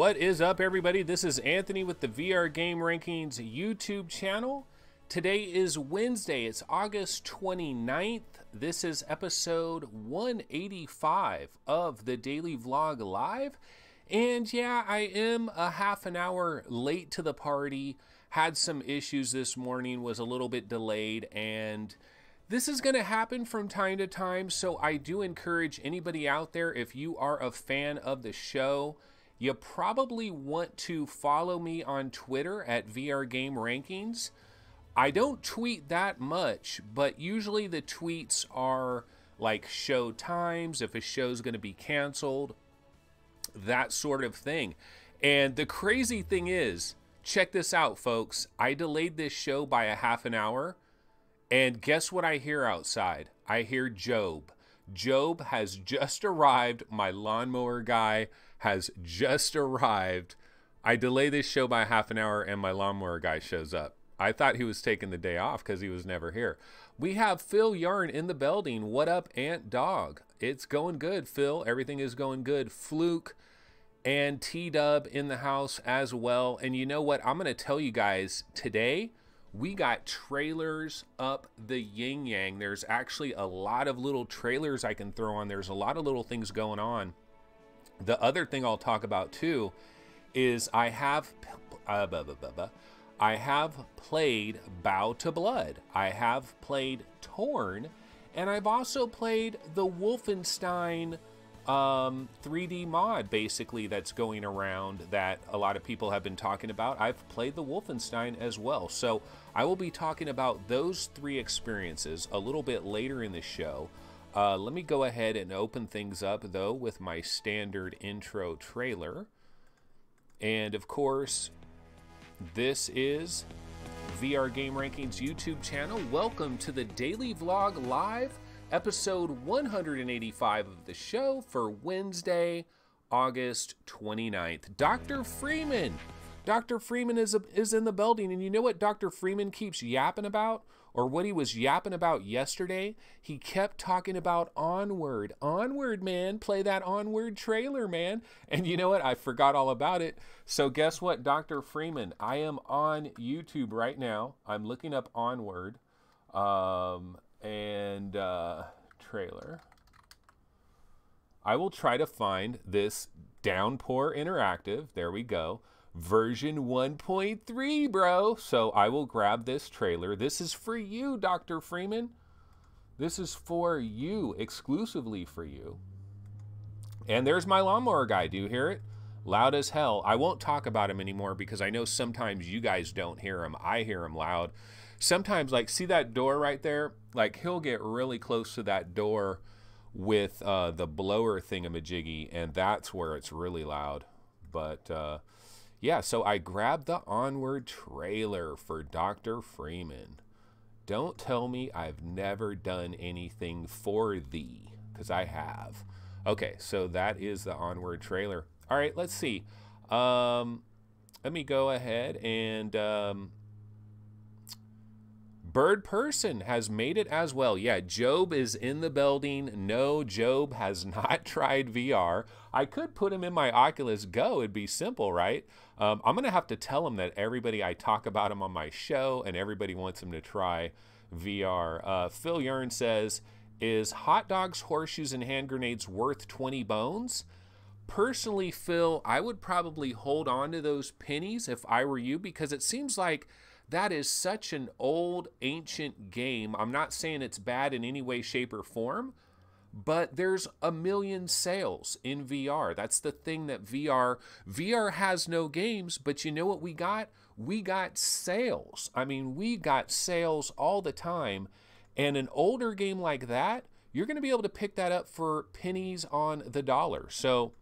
What is up, everybody? This is Anthony with the VR Game Rankings YouTube channel. Today is Wednesday. It's August 29th. This is episode 185 of the Daily Vlog Live. And yeah, I am a half an hour late to the party. Had some issues this morning, was a little bit delayed, and this is going to happen from time to time. So I do encourage anybody out there, if you are a fan of the show, you probably want to follow me on Twitter at VR Game Rankings. I don't tweet that much, but usually the tweets are like show times, if a show's going to be canceled, that sort of thing. And the crazy thing is, check this out, folks. I delayed this show by a half an hour, and guess what I hear outside? I hear Job. Job has just arrived. My lawnmower guy has just arrived. I delay this show by half an hour and my lawnmower guy shows up. I thought he was taking the day off because he was never here. We have Phil Yarn in the building. What up, Ant Dog? It's going good, Phil. Everything is going good. Fluke and T-Dub in the house as well. And you know what? I'm going to tell you guys today, we got trailers up the yin-yang. There's actually a lot of little trailers I can throw on. There's a lot of little things going on. The other thing I'll talk about too is I have played Bow to Blood. I have played Torn, and I've also played the Wolfenstein 3D mod, basically, that's going around that a lot of people have been talking about. I've played the Wolfenstein as well. So I will be talking about those three experiences a little bit later in the show. Let me go ahead and open things up, though, with my standard intro trailer. And, of course, this is VR Game Rankings YouTube channel. Welcome to the Daily Vlog Live, episode 185 of the show for Wednesday, August 29th. Dr. Freeman! Dr. Freeman is in the building, and you know what Dr. Freeman keeps yapping about? Or what he was yapping about yesterday? He kept talking about Onward. Onward, man. Play that Onward trailer, man. And you know what? I forgot all about it. So guess what, Dr. Freeman? I am on YouTube right now. I'm looking up Onward. Trailer. I will try to find this Downpour Interactive. There we go. Version 1.3, bro. So I will grab this trailer. This is for you, Dr. Freeman. This is for you, exclusively for you. And there's my lawnmower guy. Do you hear it? Loud as hell. I won't talk about him anymore because I know sometimes you guys don't hear him. I hear him loud. Sometimes, like, see that door right there? Like, he'll get really close to that door with the blower thingamajiggy, and that's where it's really loud. But, yeah, so I grabbed the Onward trailer for Dr. Freeman. Don't tell me I've never done anything for thee, because I have. Okay, so that is the Onward trailer. All right, let's see. Let me go ahead and... Bird Person has made it as well. Yeah, Job is in the building. No, Job has not tried VR. I could put him in my Oculus Go. It'd be simple, right? I'm going to have to tell him that everybody I talk about him on my show and everybody wants him to try VR. Phil Yarn says, is hot dogs, horseshoes, and hand grenades worth 20 bones? Personally, Phil, I would probably hold on to those pennies if I were you, because it seems like that is such an old, ancient game. I'm not saying it's bad in any way, shape, or form, but there's a million sales in VR. That's the thing that VR has no games, but you know what we got? We got sales. I mean, we got sales all the time. And an older game like that, you're going to be able to pick that up for pennies on the dollar. So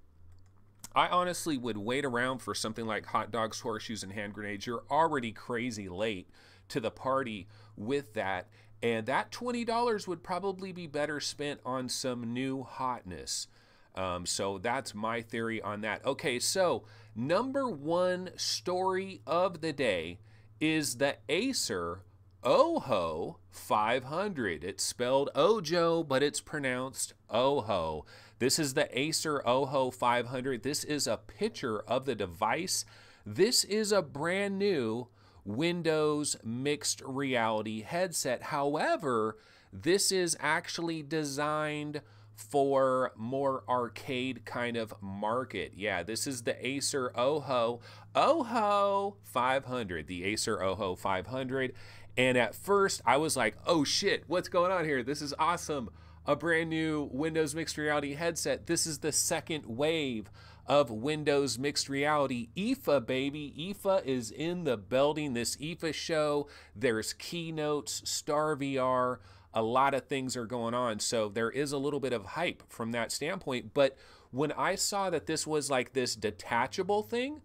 I honestly would wait around for something like hot dogs, horseshoes, and hand grenades. You're already crazy late to the party with that. And that $20 would probably be better spent on some new hotness. So that's my theory on that. Okay, so number one story of the day is the Acer Ojo 500. It's spelled Ojo, but it's pronounced Ojo. This is the Acer Ojo 500. This is a picture of the device. This is a brand new Windows mixed reality headset. However, this is actually designed for more arcade kind of market. Yeah, this is the Acer Ojo 500, the Acer Ojo 500. And at first I was like, oh shit, what's going on here? This is awesome. A brand new Windows mixed reality headset. This is the second wave of Windows mixed reality. IFA, baby. IFA is in the building. This IFA show, there's keynotes, Star VR, a lot of things are going on. So there is a little bit of hype from that standpoint. But when I saw that this was like this detachable thing,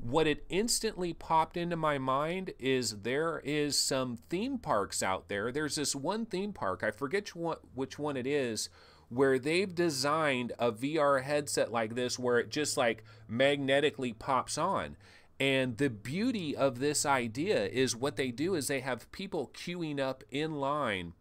what it instantly popped into my mind is there is some theme parks out there. There's this one theme park, I forget which one it is, where they've designed a VR headset like this where it just like magnetically pops on. And the beauty of this idea is what they do is they have people queuing up in line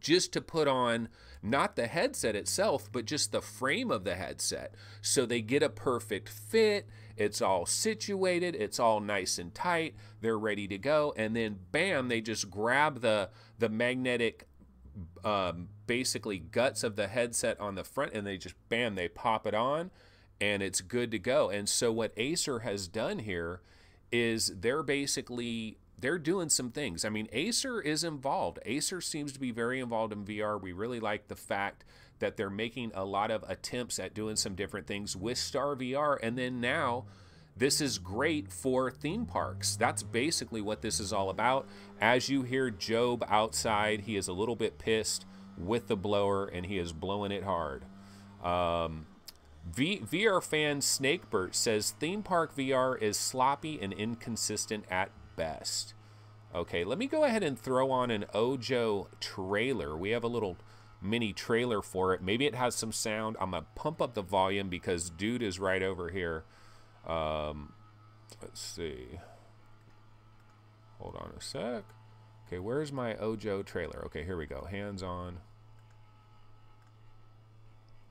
just to put on not the headset itself, but just the frame of the headset. So they get a perfect fit. It's all situated. It's all nice and tight. They're ready to go. And then bam, they just grab the magnetic basically guts of the headset on the front and they just bam, they pop it on and it's good to go. And so what Acer has done here is they're doing some things. I mean, Acer is involved. Acer seems to be very involved in VR. We really like the fact that they're making a lot of attempts at doing some different things with Star VR. And then now this is great for theme parks. That's basically what this is all about. As you hear Job outside, he is a little bit pissed with the blower and he is blowing it hard. VR fan Snakebert says theme park VR is sloppy and inconsistent at best. Okay, let me go ahead and throw on an Ojo trailer. We have a little mini trailer for it. Maybe it has some sound. I'm gonna pump up the volume because dude is right over here. Let's see. Hold on a sec. Okay, where's my Ojo trailer? Okay, here we go. Hands on.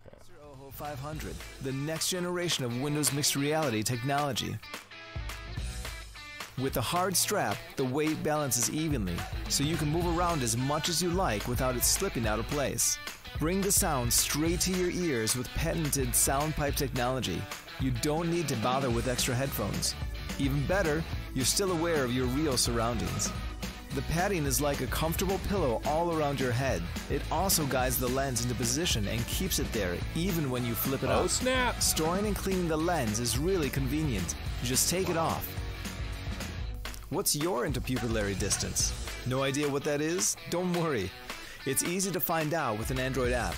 Okay. Acer Ojo 500, the next generation of Windows mixed reality technology. With a hard strap, the weight balances evenly, so you can move around as much as you like without it slipping out of place. Bring the sound straight to your ears with patented sound pipe technology. You don't need to bother with extra headphones. Even better, you're still aware of your real surroundings. The padding is like a comfortable pillow all around your head. It also guides the lens into position and keeps it there even when you flip it Oh up. snap! Storing and cleaning the lens is really convenient. Just take it off. What's your interpupillary distance? No idea what that is? Don't worry. It's easy to find out with an Android app.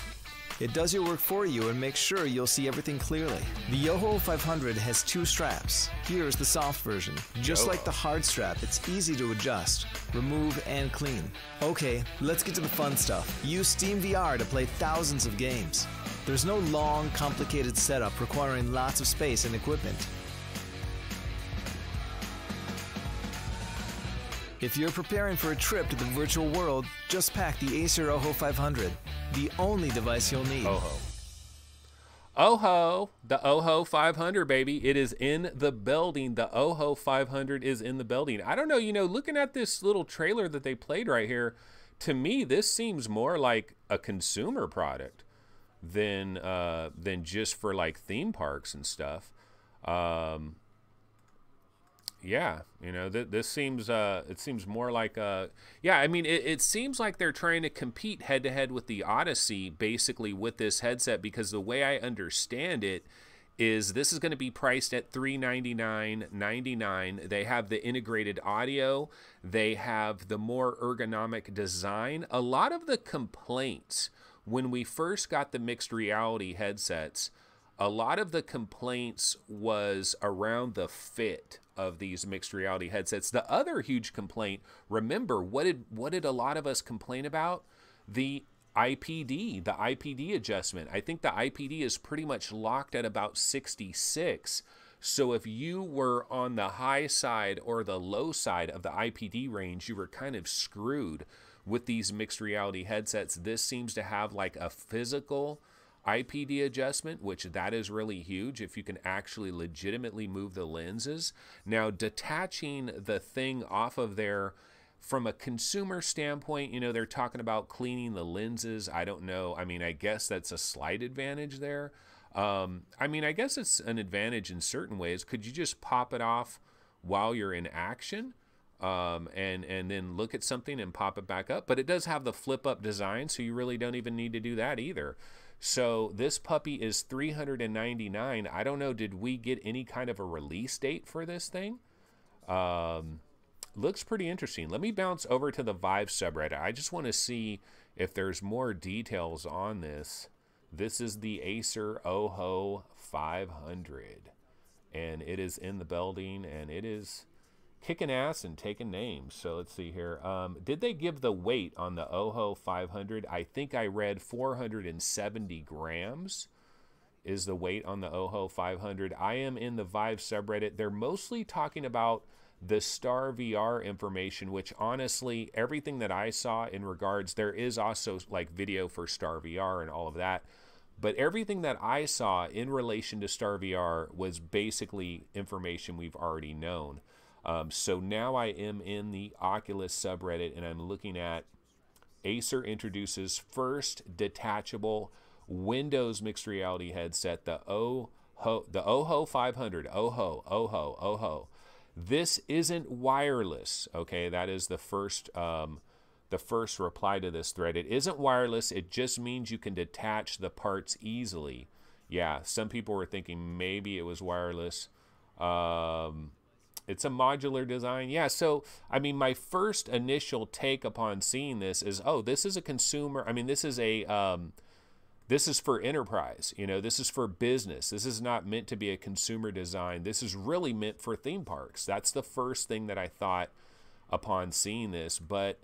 It does your work for you and makes sure you'll see everything clearly. The Ojo 500 has two straps. Here's the soft version. Just like the hard strap, it's easy to adjust, remove, and clean. Okay, let's get to the fun stuff. Use Steam VR to play thousands of games. There's no long, complicated setup requiring lots of space and equipment. If you're preparing for a trip to the virtual world, just pack the Acer Ojo 500, the only device you'll need. Ojo, the Ojo 500, baby. It is in the building. The Ojo 500 is in the building. I don't know, you know, looking at this little trailer that they played right here, to me, this seems more like a consumer product than just for like theme parks and stuff. Yeah, you know, this seems it seems more like yeah, I mean it seems like they're trying to compete head to head with the Odyssey basically with this headset, because the way I understand it is this is going to be priced at $399.99. They have the integrated audio, they have the more ergonomic design. A lot of the complaints when we first got the mixed reality headsets, a lot of the complaints was around the fit of these mixed reality headsets. The other huge complaint, remember, what did a lot of us complain about? The IPD adjustment. I think the IPD is pretty much locked at about 66. So if you were on the high side or the low side of the IPD range, you were kind of screwed with these mixed reality headsets. This seems to have like a physical IPD adjustment, which that is really huge if you can actually legitimately move the lenses. Now, detaching the thing off of there from a consumer standpoint, you know, they're talking about cleaning the lenses. I don't know. I mean, I guess that's a slight advantage there. I mean, I guess it's an advantage in certain ways. Could you just pop it off while you're in action? And then look at something and pop it back up? But it does have the flip up design, so you really don't even need to do that either. So this puppy is $399. I don't know, did we get any kind of a release date for this thing? Looks pretty interesting. Let me bounce over to the Vive subreddit. I just want to see if there's more details on this. This is the Acer Ojo 500, and it is in the building, and it is kicking ass and taking names. So let's see here. Did they give the weight on the Ojo 500? I think I read 470 grams is the weight on the Ojo 500. I am in the Vive subreddit. They're mostly talking about the Star VR information, which honestly, everything that I saw in regards, there is also like video for Star VR and all of that. But everything that I saw in relation to Star VR was basically information we've already known. So now I am in the Oculus subreddit, and I'm looking at Acer introduces first detachable Windows mixed reality headset, the Ojo 500. Ojo. This isn't wireless. Okay, that is the first reply to this thread. It isn't wireless. It just means you can detach the parts easily. Yeah, some people were thinking maybe it was wireless. It's a modular design. Yeah, so, I mean, my first initial take upon seeing this is, oh, this is a consumer. I mean, this is a, this is for enterprise. You know, this is for business. This is not meant to be a consumer design. This is really meant for theme parks. That's the first thing that I thought upon seeing this. But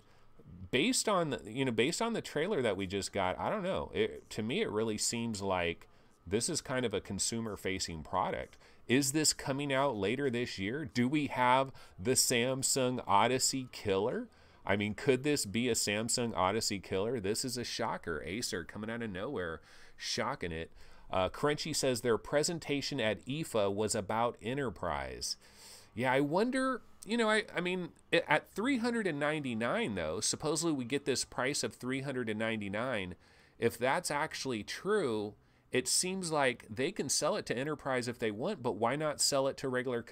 based on, based on the trailer that we just got, I don't know. To me, it really seems like this is kind of a consumer-facing product. Is this coming out later this year? Do we have the Samsung Odyssey killer? I mean, could this be a Samsung Odyssey killer? This is a shocker. Acer coming out of nowhere, shocking it. Crunchy says their presentation at IFA was about enterprise. Yeah, I wonder, I mean, at $399 though, supposedly we get this price of $399. If that's actually true, it seems like they can sell it to enterprise if they want, but why not sell it to regular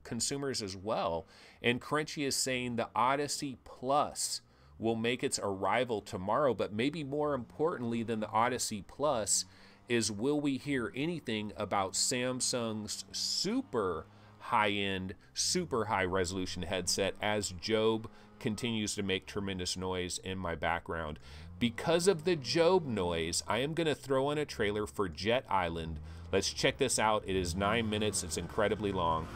consumers as well? And Crunchy is saying the Odyssey Plus will make its arrival tomorrow, but maybe more importantly than the Odyssey Plus is, will we hear anything about Samsung's super high-end, super high-resolution headset as Job continues to make tremendous noise in my background? Because of the Job noise, I am going to throw on a trailer for Jet Island. Let's check this out. It is 9 minutes. It's incredibly long.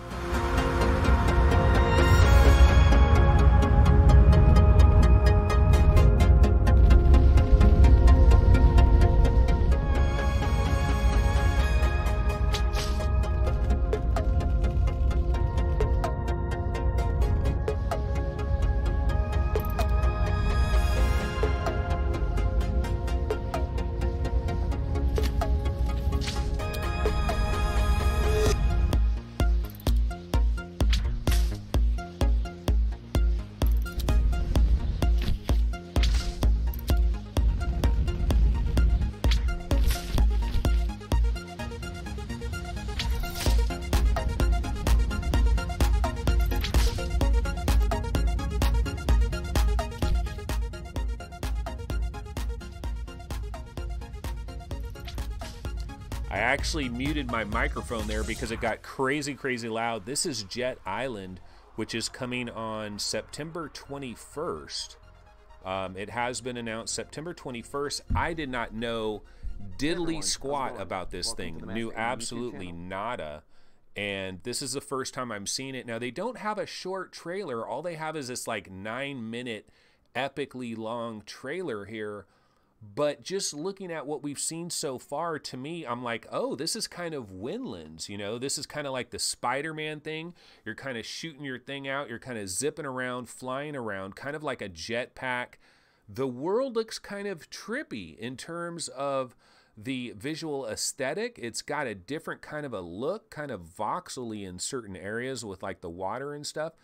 I actually muted my microphone there because it got crazy loud. This is Jet Island, which is coming on September 21st. It has been announced September 21st. I did not know diddly squat about this thing. Knew absolutely nada. And this is the first time I'm seeing it. Now, they don't have a short trailer. All they have is this like 9-minute epically long trailer here. But just looking at what we've seen so far, to me, I'm like, oh, this is kind of Windlands, you know? This is kind of like the Spider-Man thing. You're kind of shooting your thing out. You're kind of zipping around, flying around, kind of like a jetpack. The world looks kind of trippy in terms of the visual aesthetic. It's got a different kind of a look, kind of voxely in certain areas with like the water and stuff.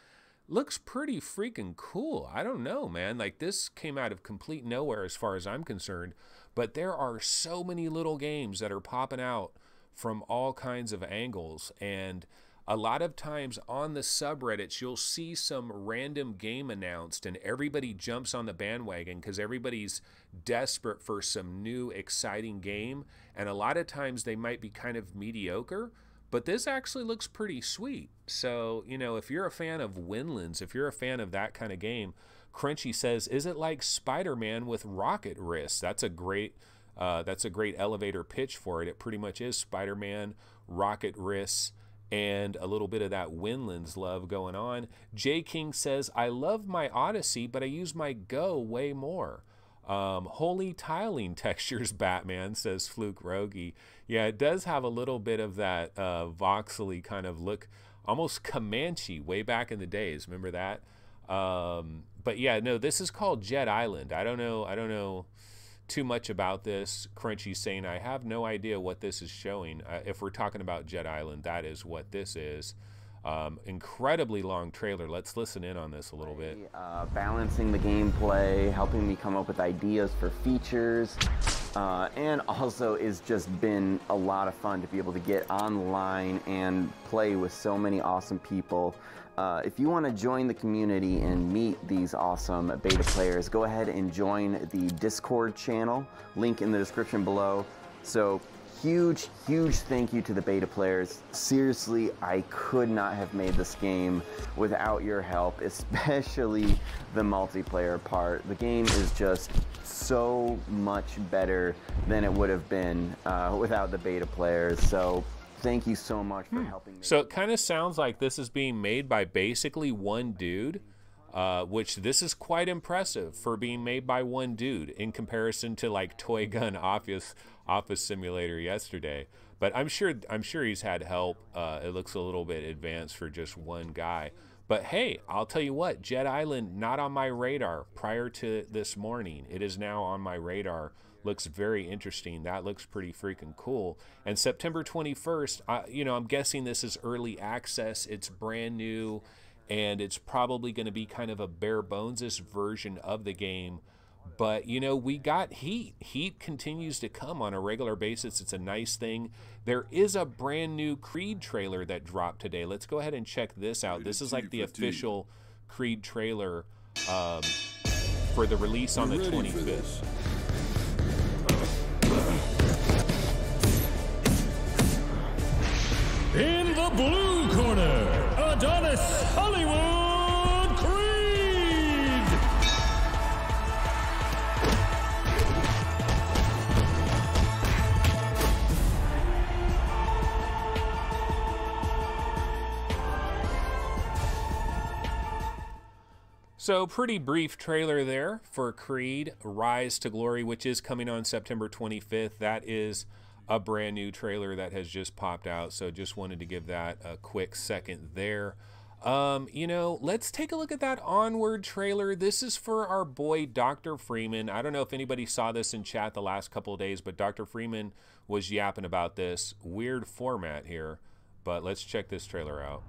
Looks pretty freaking cool. I don't know, man. Like, this came out of complete nowhere as far as I'm concerned. But there are so many little games that are popping out from all kinds of angles. And a lot of times on the subreddits, you'll see some random game announced and everybody jumps on the bandwagon because everybody's desperate for some new exciting game. And a lot of times they might be kind of mediocre. But this actually looks pretty sweet. So, you know, if you're a fan of Windlands, if you're a fan of that kind of game, Crunchy says, is it like Spider-Man with rocket wrists? That's a great elevator pitch for it. It pretty much is Spider-Man, rocket wrists, and a little bit of that Windlands love going on. J King says, I love my Odyssey, but I use my Go way more. Holy tiling textures, Batman, says Fluke Rogie. Yeah, it does have a little bit of that voxely kind of look, almost Comanche way back in the days. Remember that? But yeah, no, this is called Jet Island. I don't know too much about this. Crunchy's saying, I have no idea what this is showing. If we're talking about Jet Island, that is what this is. Incredibly long trailer. Let's listen in on this a little bit. Balancing the gameplay, helping me come up with ideas for features, and also it's just been a lot of fun to be able to get online and play with so many awesome people. If you want to join the community and meet these awesome beta players, go ahead and join the Discord channel, link in the description below. So huge thank you to the beta players. Seriously, I could not have made this game without your help, especially the multiplayer part. The game is just so much better than it would have been without the beta players. So thank you so much for helping me. So it kind of sounds like this is being made by basically one dude, which this is quite impressive for being made by one dude in comparison to like Toy Gun Office Simulator yesterday. But I'm sure he's had help. It looks a little bit advanced for just one guy. But hey, I'll tell you what, Jet Island, not on my radar prior to this morning. It is now on my radar. Looks very interesting. That looks pretty freaking cool. And September 21st, you know, I'm guessing this is early access. It's brand new, and it's probably going to be kind of a bare bones-ish version of the game. But, you know, we got Heat. Heat continues to come on a regular basis. It's a nice thing. There is a brand new Creed trailer that dropped today. Let's go ahead and check this out. This is like the official Creed trailer for the release on the 25th. In the blue corner, Adonis Hollywood Creed! So pretty brief trailer there for Creed Rise to Glory, which is coming on September 25th. That is a brand new trailer that has just popped out, so just wanted to give that a quick second there. You know, let's take a look at that Onward trailer. This is for our boy Dr. Freeman. I don't know if anybody saw this in chat the last couple of days, but Dr. Freeman was yapping about this weird format here. But let's check this trailer out.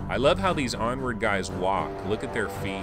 I love how these Onward guys walk. Look at their feet.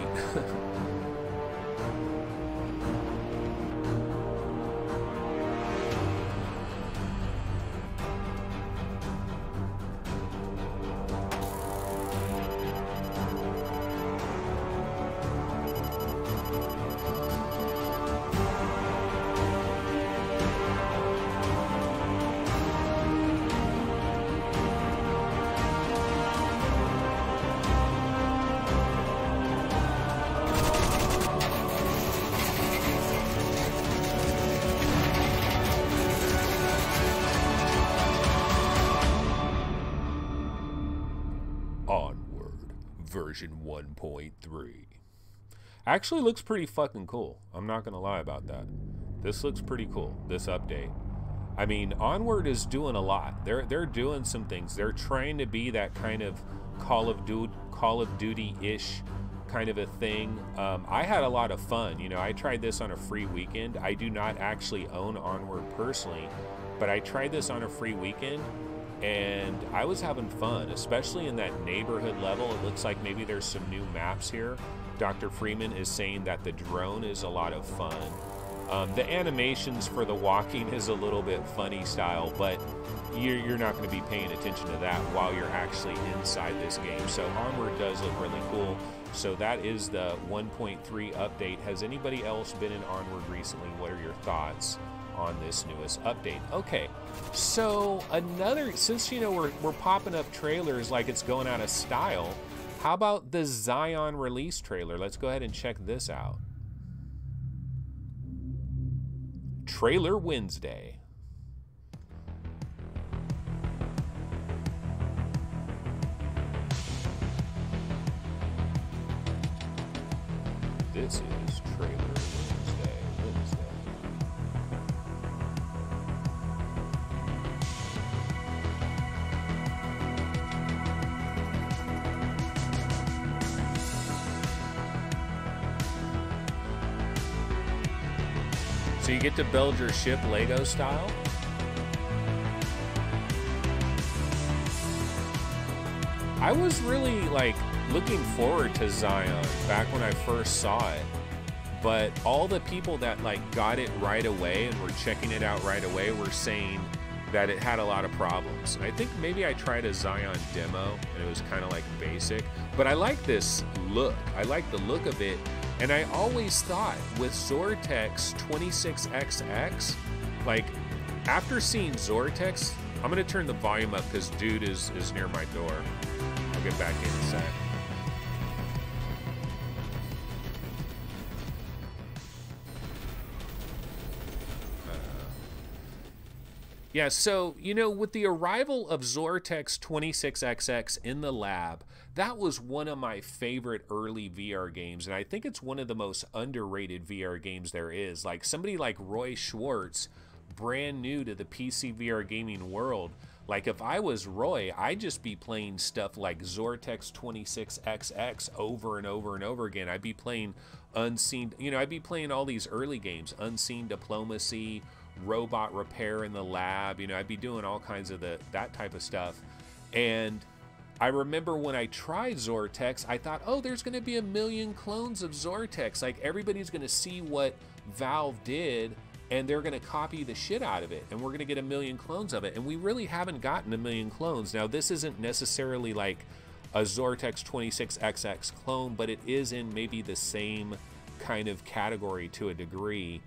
Onward version 1.3. Actually looks pretty fucking cool. I'm not gonna lie about that. This looks pretty cool, this update. I mean, Onward is doing a lot. They're doing some things. They're trying to be that kind of Call of Duty-ish kind of a thing. I had a lot of fun. You know, I tried this on a free weekend. I do not actually own Onward personally, but I tried this on a free weekend, and I was having fun, especially in that neighborhood level. It looks like maybe there's some new maps here. Dr. Freeman is saying that the drone is a lot of fun. The animations for the walking is a little bit funny style, but you're not going to be paying attention to that while you're actually inside this game. So Onward does look really cool. So that is the 1.3 update. Has anybody else been in Onward recently? What are your thoughts on this newest update? Okay, so since you know we're popping up trailers like it's going out of style, how about the Zion release trailer? Let's go ahead and check this out. Trailer Wednesday. This is Trailer Wednesday. So you get to build your ship Lego style? I was really like looking forward to Zion back when I first saw it, but all the people that like got it right away and were checking it out right away were saying that it had a lot of problems. And I think maybe I tried a Zion demo and it was kind of like basic, but I like this look. I like the look of it. And I always thought with Zortex 26XX, like after seeing Zortex, I'm gonna turn the volume up because dude is near my door. I'll get back in a sec. Yeah, so, you know, with the arrival of Zortex 26XX in the lab, that was one of my favorite early VR games, and I think it's one of the most underrated VR games there is. Like, somebody like Roy Schwartz, brand new to the PC VR gaming world, like, if I was Roy, I'd just be playing stuff like Zortex 26XX over and over and over again. I'd be playing Unseen, you know, I'd be playing all these early games, Unseen Diplomacy, Robot Repair in the Lab, you know, I'd be doing all kinds of that type of stuff. And I remember when I tried Zortex, I thought, oh, there's going to be a million clones of Zortex. Like, everybody's going to see what Valve did, and they're going to copy the shit out of it, and we're going to get a million clones of it. And we really haven't gotten a million clones. Now, this isn't necessarily like a Zortex 26XX clone, but it is in maybe the same kind of category to a degree.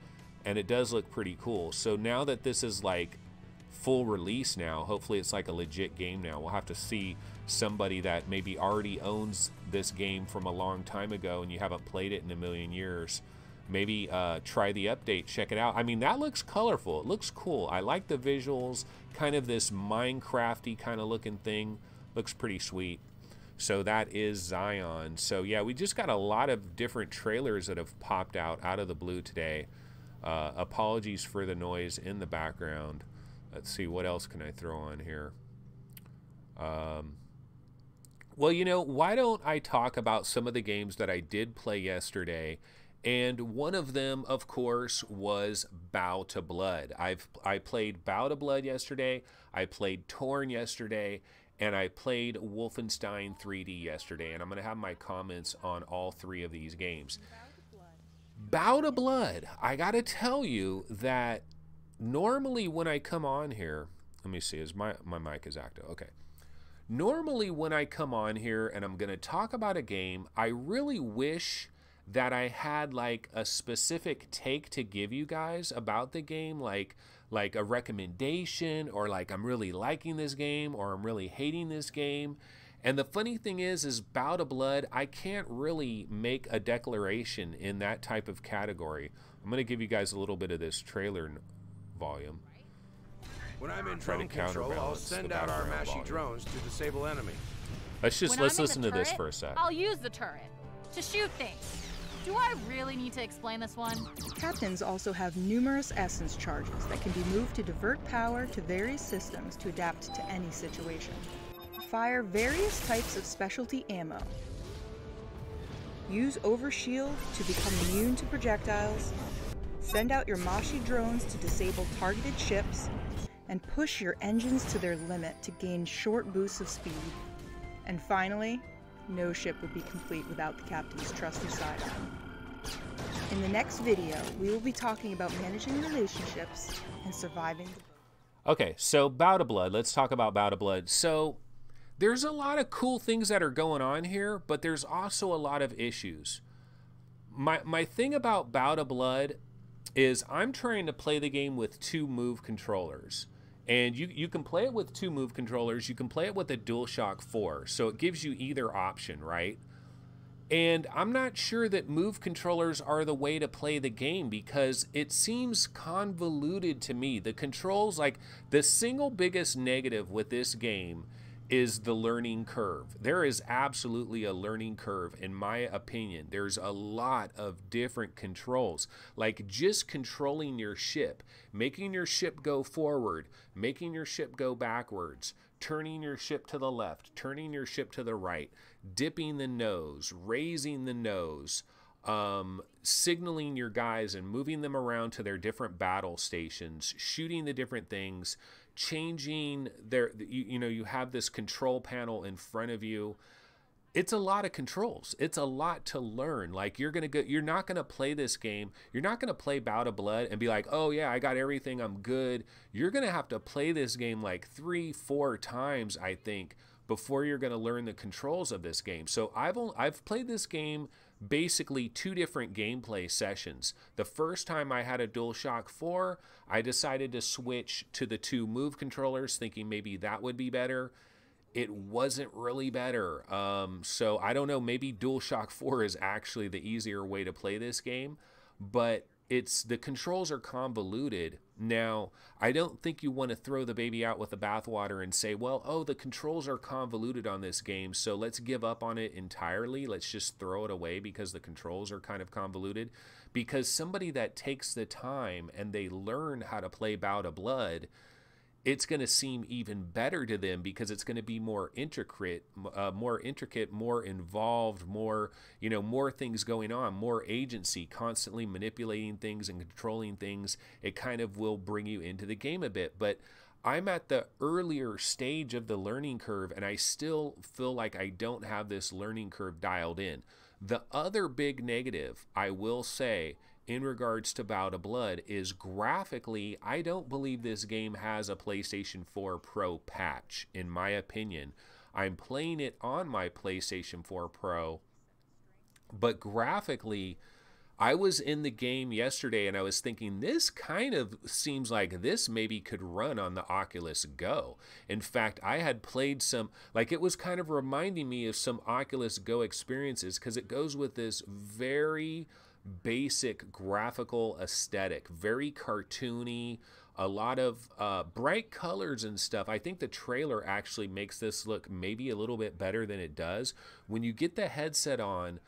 And it does look pretty cool. So now that this is like full release now, hopefully it's like a legit game now. We'll have to see somebody that maybe already owns this game from a long time ago and you haven't played it in a million years. Maybe try the update, check it out. I mean, that looks colorful. It looks cool. I like the visuals, kind of this Minecraft-y kind of looking thing. Looks pretty sweet. So that is Zion. So yeah, we just got a lot of different trailers that have popped out of the blue today. Apologies for the noise in the background. Let's see, what else can I throw on here? Well, you know, why don't I talk about some of the games that I did play yesterday? And one of them, of course, was Bow to Blood. I played Bow to Blood yesterday, I played Torn yesterday, and I played Wolfenstein 3D yesterday. And I'm going to have my comments on all three of these games. Bow to Blood, I gotta tell you that normally when I come on here, let me see, my mic is active, okay. Normally when I come on here and I'm gonna talk about a game, I really wish that I had like a specific take to give you guys about the game, like a recommendation, or like I'm really liking this game or I'm really hating this game. And the funny thing is Bow to Blood, I can't really make a declaration in that type of category. I'm going to give you guys a little bit of this trailer volume. When I'm in drone control, I'll send out our Mashy drones to disable enemy. Let's When listen I'm in to the this turret, for a sec. I'll use the turret to shoot things. Do I really need to explain this one? Captains also have numerous essence charges that can be moved to divert power to various systems to adapt to any situation. Fire various types of specialty ammo. Use overshield to become immune to projectiles. Send out your Mashi drones to disable targeted ships. And push your engines to their limit to gain short boosts of speed. And finally, no ship would be complete without the captain's trusty sidearm. In the next video, we will be talking about managing relationships and surviving. Okay, so Bout of Blood. Let's talk about Bout of Blood. So there's a lot of cool things that are going on here, but there's also a lot of issues. My thing about Bout of Blood is I'm trying to play the game with 2 move controllers. And you can play it with 2 move controllers. You can play it with a DualShock 4. So it gives you either option, right? And I'm not sure that move controllers are the way to play the game because it seems convoluted to me. The controls, like the single biggest negative with this game is the learning curve. There is absolutely a learning curve in my opinion. There's a lot of different controls, like just controlling your ship, making your ship go forward, making your ship go backwards, turning your ship to the left, turning your ship to the right, dipping the nose, raising the nose, signaling your guys and moving them around to their different battle stations, shooting the different things, changing their, you have this control panel in front of you. It's a lot of controls. It's a lot to learn. Like you're not gonna play this game. You're not gonna play Bout of Blood and be like, oh yeah, I got everything, I'm good. You're gonna have to play this game like 3-4 times, I think, before you're gonna learn the controls of this game. So I've played this game basically 2 different gameplay sessions. The first time I had a DualShock 4, I decided to switch to the 2 move controllers, thinking maybe that would be better. It wasn't really better. So I don't know, maybe DualShock 4 is actually the easier way to play this game, but the controls are convoluted. Now, I don't think you want to throw the baby out with the bathwater and say, well, oh, the controls are convoluted on this game, so let's give up on it entirely. Let's just throw it away because the controls are kind of convoluted. Because somebody that takes the time and they learn how to play Bout of Blood, it's going to seem even better to them because it's going to be more intricate, more involved, more, more things going on, more agency, constantly manipulating things and controlling things. It kind of will bring you into the game a bit. But I'm at the earlier stage of the learning curve, and I still feel like I don't have this learning curve dialed in. The other big negative, I will say, in regards to Bout of Blood is graphically, I don't believe this game has a PlayStation 4 Pro patch, in my opinion. I'm playing it on my PlayStation 4 Pro, but graphically, I was in the game yesterday and I was thinking this kind of seems like this maybe could run on the Oculus Go. In fact, I had played some, like it was kind of reminding me of some Oculus Go experiences because it goes with this very basic graphical aesthetic, very cartoony, a lot of bright colors and stuff. I think the trailer actually makes this look maybe a little bit better than it does. When you get the headset on,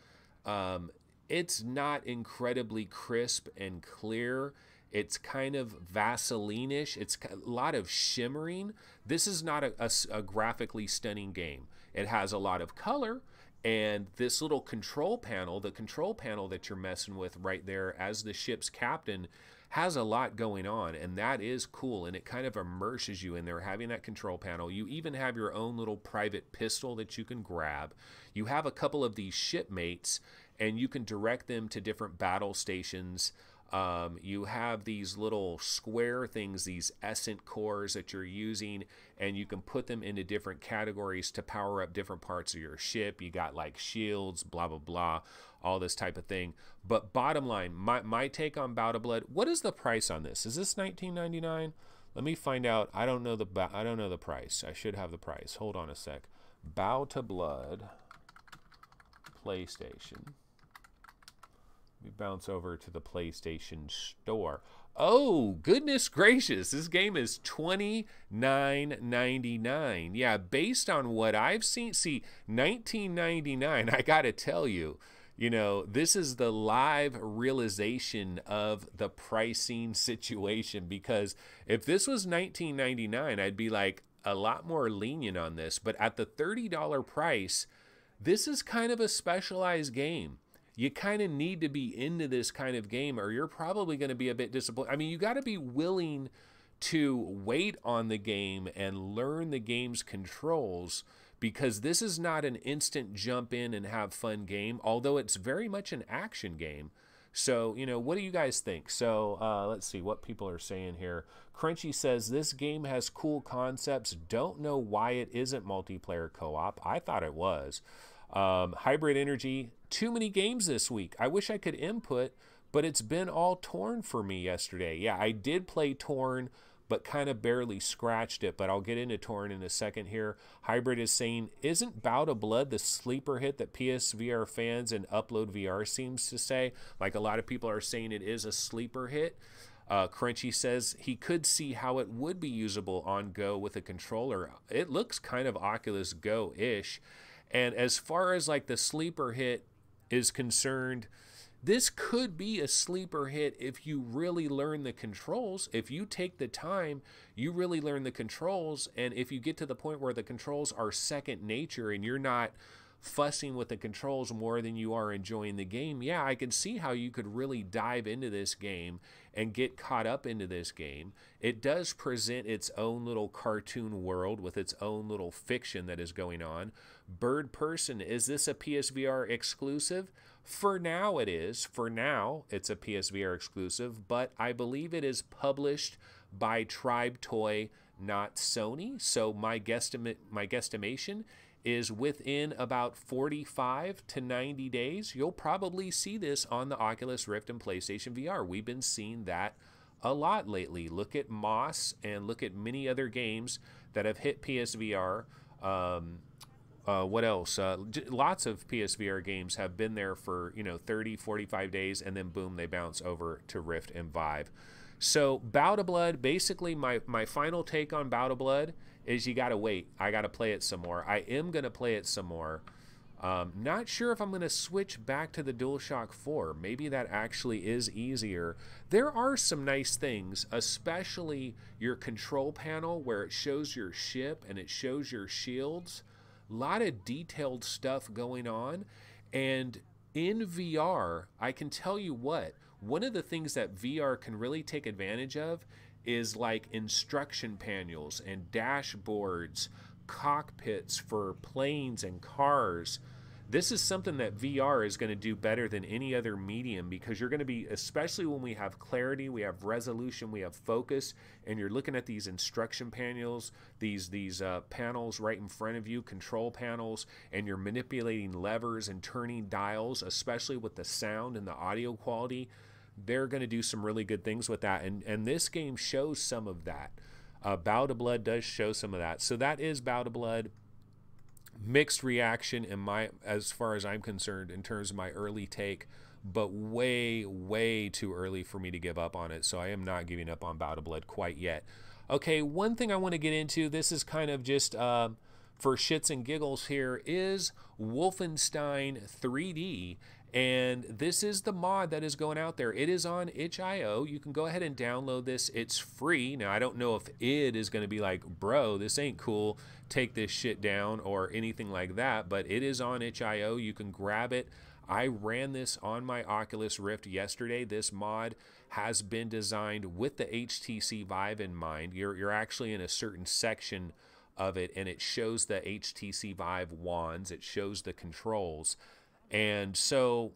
it's not incredibly crisp and clear. It's kind of Vaseline-ish. It's a lot of shimmering. This is not a graphically stunning game. It has a lot of color. And this little control panel, the control panel that you're messing with right there as the ship's captain, has a lot going on, and that is cool, and it kind of immerses you in there, having that control panel. You even have your own little private pistol that you can grab. You have a couple of these shipmates, and you can direct them to different battle stations. You have these little square things, these essence cores that you're using, and you can put them into different categories to power up different parts of your ship. You got like shields, blah, blah, blah, all this type of thing. But bottom line, my take on Bout of Blood, what is the price on this? Is this $19.99? Let me find out. I don't know the price. I should have the price. Hold on a sec. Bout of Blood, PlayStation. We bounce over to the PlayStation Store. Oh, goodness gracious. This game is $29.99. Yeah, based on what I've seen. See, $19.99, I got to tell you, you know, this is the live realization of the pricing situation, because if this was $19.99, I'd be like a lot more lenient on this. But at the $30 price, this is kind of a specialized game. You kind of need to be into this kind of game, or you're probably going to be a bit disappointed. I mean, you got to be willing to wait on the game and learn the game's controls, because this is not an instant jump in and have fun game, although it's very much an action game. So, you know, what do you guys think? So let's see what people are saying here. Crunchy says, this game has cool concepts. Don't know why it isn't multiplayer co-op. I thought it was. Hybrid Energy, too many games this week. I wish I could input, but it's been all Torn for me yesterday. Yeah, I did play Torn, but kind of barely scratched it, but I'll get into Torn in a second here. Hybrid is saying, isn't Bout of Blood the sleeper hit that PSVR fans and Upload VR seems to say? Like, a lot of people are saying it is a sleeper hit. Crunchy says he could see how it would be usable on Go with a controller. It looks kind of Oculus Go-ish. And as far as like the sleeper hit is concerned, this could be a sleeper hit if you really learn the controls. If you take the time, you really learn the controls. And if you get to the point where the controls are second nature and you're not fussing with the controls more than you are enjoying the game, yeah, I can see how you could really dive into this game and get caught up into this game. It does present its own little cartoon world with its own little fiction that is going on. Bird Person, is this a PSVR exclusive? For now it is. For now it's a PSVR exclusive, but I believe it is published by Tribe Toy, not Sony. So my guesstimation is within about 45 to 90 days, you'll probably see this on the Oculus Rift and PlayStation VR. We've been seeing that a lot lately. Look at Moss and look at many other games that have hit PSVR. What else? Lots of PSVR games have been there for, 30, 45 days, and then boom, they bounce over to Rift and Vive. So Bout of Blood, basically my final take on Bout of Blood is you got to wait. I got to play it some more. I am going to play it some more. Not sure if I'm going to switch back to the DualShock 4. Maybe that actually is easier. There are some nice things, especially your control panel where it shows your ship and it shows your shields. A lot of detailed stuff going on. And in VR, I can tell you what, one of the things that VR can really take advantage of is like instruction manuals and dashboards, cockpits for planes and cars. This is something that VR is going to do better than any other medium, because you're going to be, especially when we have clarity, we have resolution, we have focus, and you're looking at these instruction manuals, these panels right in front of you, control panels, and you're manipulating levers and turning dials, especially with the sound and the audio quality. They're going to do some really good things with that, and this game shows some of that. Bout of Blood does show some of that. So that is Bout of Blood. Mixed reaction as far as I'm concerned in terms of my early take, but way too early for me to give up on it. So I am not giving up on Bout of Blood quite yet. Okay, one thing I want to get into, this is kind of just for shits and giggles here, is Wolfenstein 3D. And this is the mod that is going out there. It is on itch.io. You can go ahead and download this. It's free. Now, I don't know if id is going to be like, bro, this ain't cool, take this shit down, or anything like that, but it is on itch.io. You can grab it. I ran this on my Oculus Rift yesterday. This mod has been designed with the HTC Vive in mind. You're actually in a certain section of it, and it shows the HTC Vive wands. It shows the controls. And so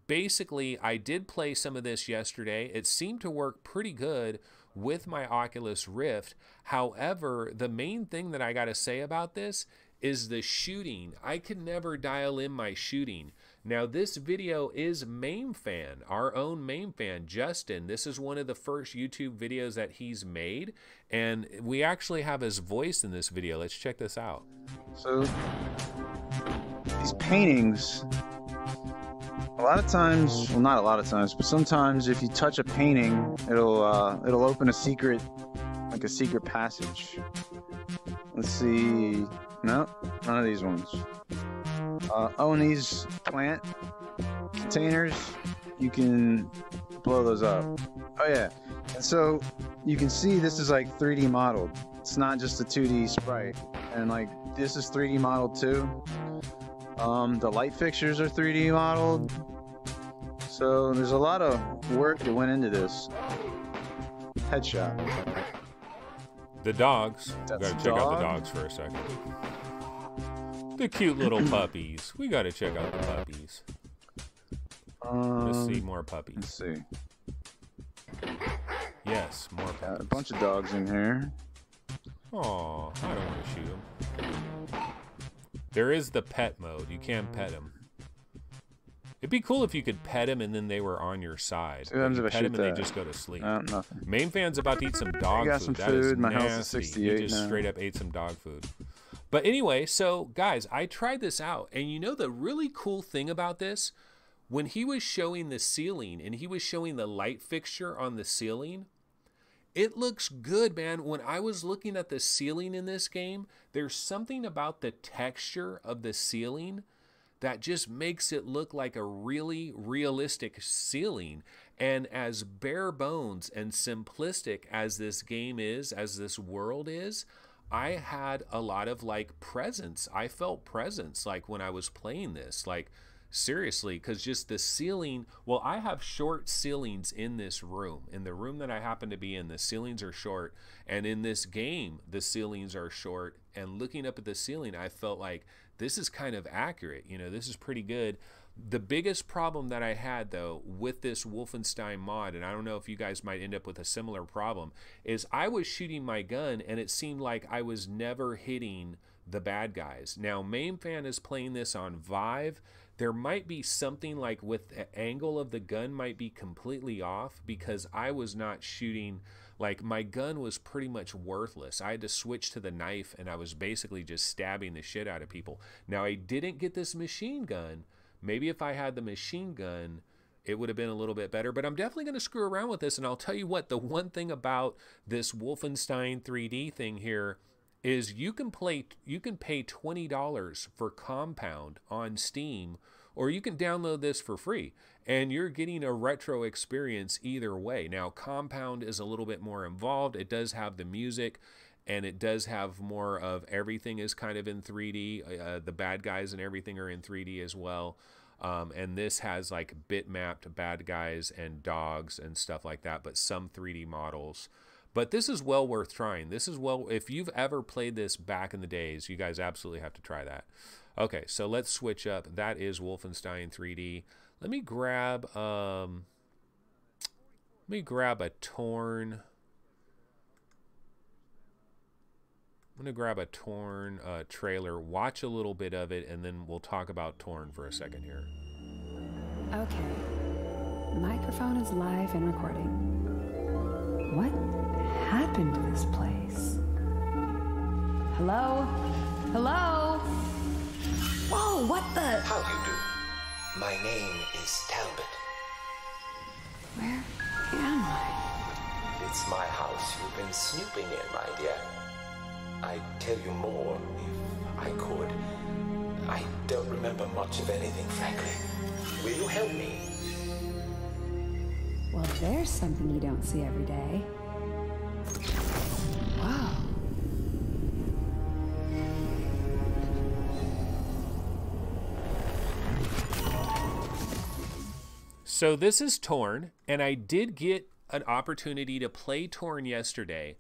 basically I did play some of this yesterday. It seemed to work pretty good with my Oculus Rift. However, the main thing that I got to say about this is the shooting. I can never dial in my shooting. Now, this video is MameFan, our own MameFan, Justin. This is one of the first YouTube videos that he's made, and we actually have his voice in this video. Let's check this out. So these paintings lot of times, well, not a lot of times, but sometimes if you touch a painting, it'll open a secret, like a secret passage. Let's see. No, none of these ones. In these plant containers, you can blow those up. Oh yeah, and so you can see this is like 3D modeled. It's not just a 2D sprite, and like this is 3D modeled too. The light fixtures are 3D modeled. So there's a lot of work that went into this. Headshot. The dogs. That's We gotta a check out the dog? dogs for a second. The cute little puppies. We gotta check out the puppies. Let's see more puppies. Let's see. Yes, more Got a puppies. bunch of dogs in here. Oh, I don't want to shoot them. There is the pet mode. You can pet them. It'd be cool if you could pet them and then they were on your side. What happens You if I pet them shoot and that? they just go to sleep. Nothing. Main fan's about to eat some dog got food. some That is food. My house is nasty. 68 He just now. straight up ate some dog food. But anyway, so guys, I tried this out, and you know the really cool thing about this? When he was showing the ceiling and he was showing the light fixture on the ceiling, it looks good, man. When I was looking at the ceiling in this game, there's something about the texture of the ceiling that just makes it look like a really realistic ceiling. And as bare bones and simplistic as this game is, as this world is, I had a lot of like presence. I felt presence like when I was playing this, like seriously, because just the ceiling, well, I have short ceilings in this room. In the room that I happen to be in, the ceilings are short. And in this game, the ceilings are short. And looking up at the ceiling, I felt like this is kind of accurate. You know, this is pretty good. The biggest problem that I had, though, with this Wolfenstein mod, and I don't know if you guys might end up with a similar problem, is I was shooting my gun and it seemed like I was never hitting the bad guys. Now, Main Fan is playing this on Vive. There might be something like with the angle of the gun might be completely off because I was not shooting, like my gun was pretty much worthless. I had to switch to the knife and I was basically just stabbing the shit out of people. Now, I didn't get this machine gun. Maybe if I had the machine gun, it would have been a little bit better, but I'm definitely going to screw around with this. And I'll tell you what, the one thing about this Wolfenstein 3D thing here is you can pay $20 for Compound on Steam, or you can download this for free, and you're getting a retro experience either way. Now, Compound is a little bit more involved. It does have the music, and it does have more of everything is kind of in 3D. The bad guys and everything are in 3D as well. And this has like bitmapped bad guys and dogs and stuff like that, but some 3D models. But this is well worth trying. This is well, if you've ever played this back in the days, you guys absolutely have to try that. Okay, so let's switch up. That is Wolfenstein 3D. Let me grab a Torn. I'm going to grab a Torn trailer, watch a little bit of it, and then we'll talk about Torn for a second here. Okay. Microphone is live and recording. What happened to this place? Hello? Hello? Whoa, what the? How do you do? My name is Talbot. Where am I? It's my house you've been snooping in, my dear. I'd tell you more if I could. I don't remember much of anything, frankly. Will you help me? Well, there's something you don't see every day. Wow. So this is Torn, and I did get an opportunity to play Torn yesterday.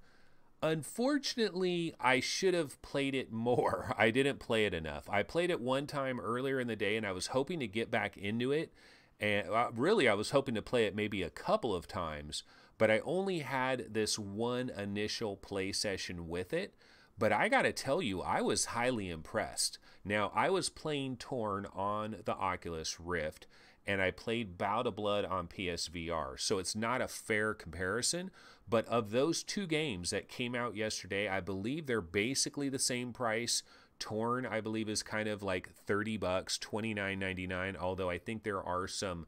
Unfortunately, I should have played it more. I didn't play it enough. I played it one time earlier in the day, and I was hoping to get back into it. And really, I was hoping to play it maybe a couple of times, but I only had this one initial play session with it. But I got to tell you, I was highly impressed. Now, I was playing Torn on the Oculus Rift, and I played Bow to Blood on PSVR. So it's not a fair comparison, but of those two games that came out yesterday, I believe they're basically the same price. Torn, I believe, is kind of like 30 bucks, $29.99, although I think there are some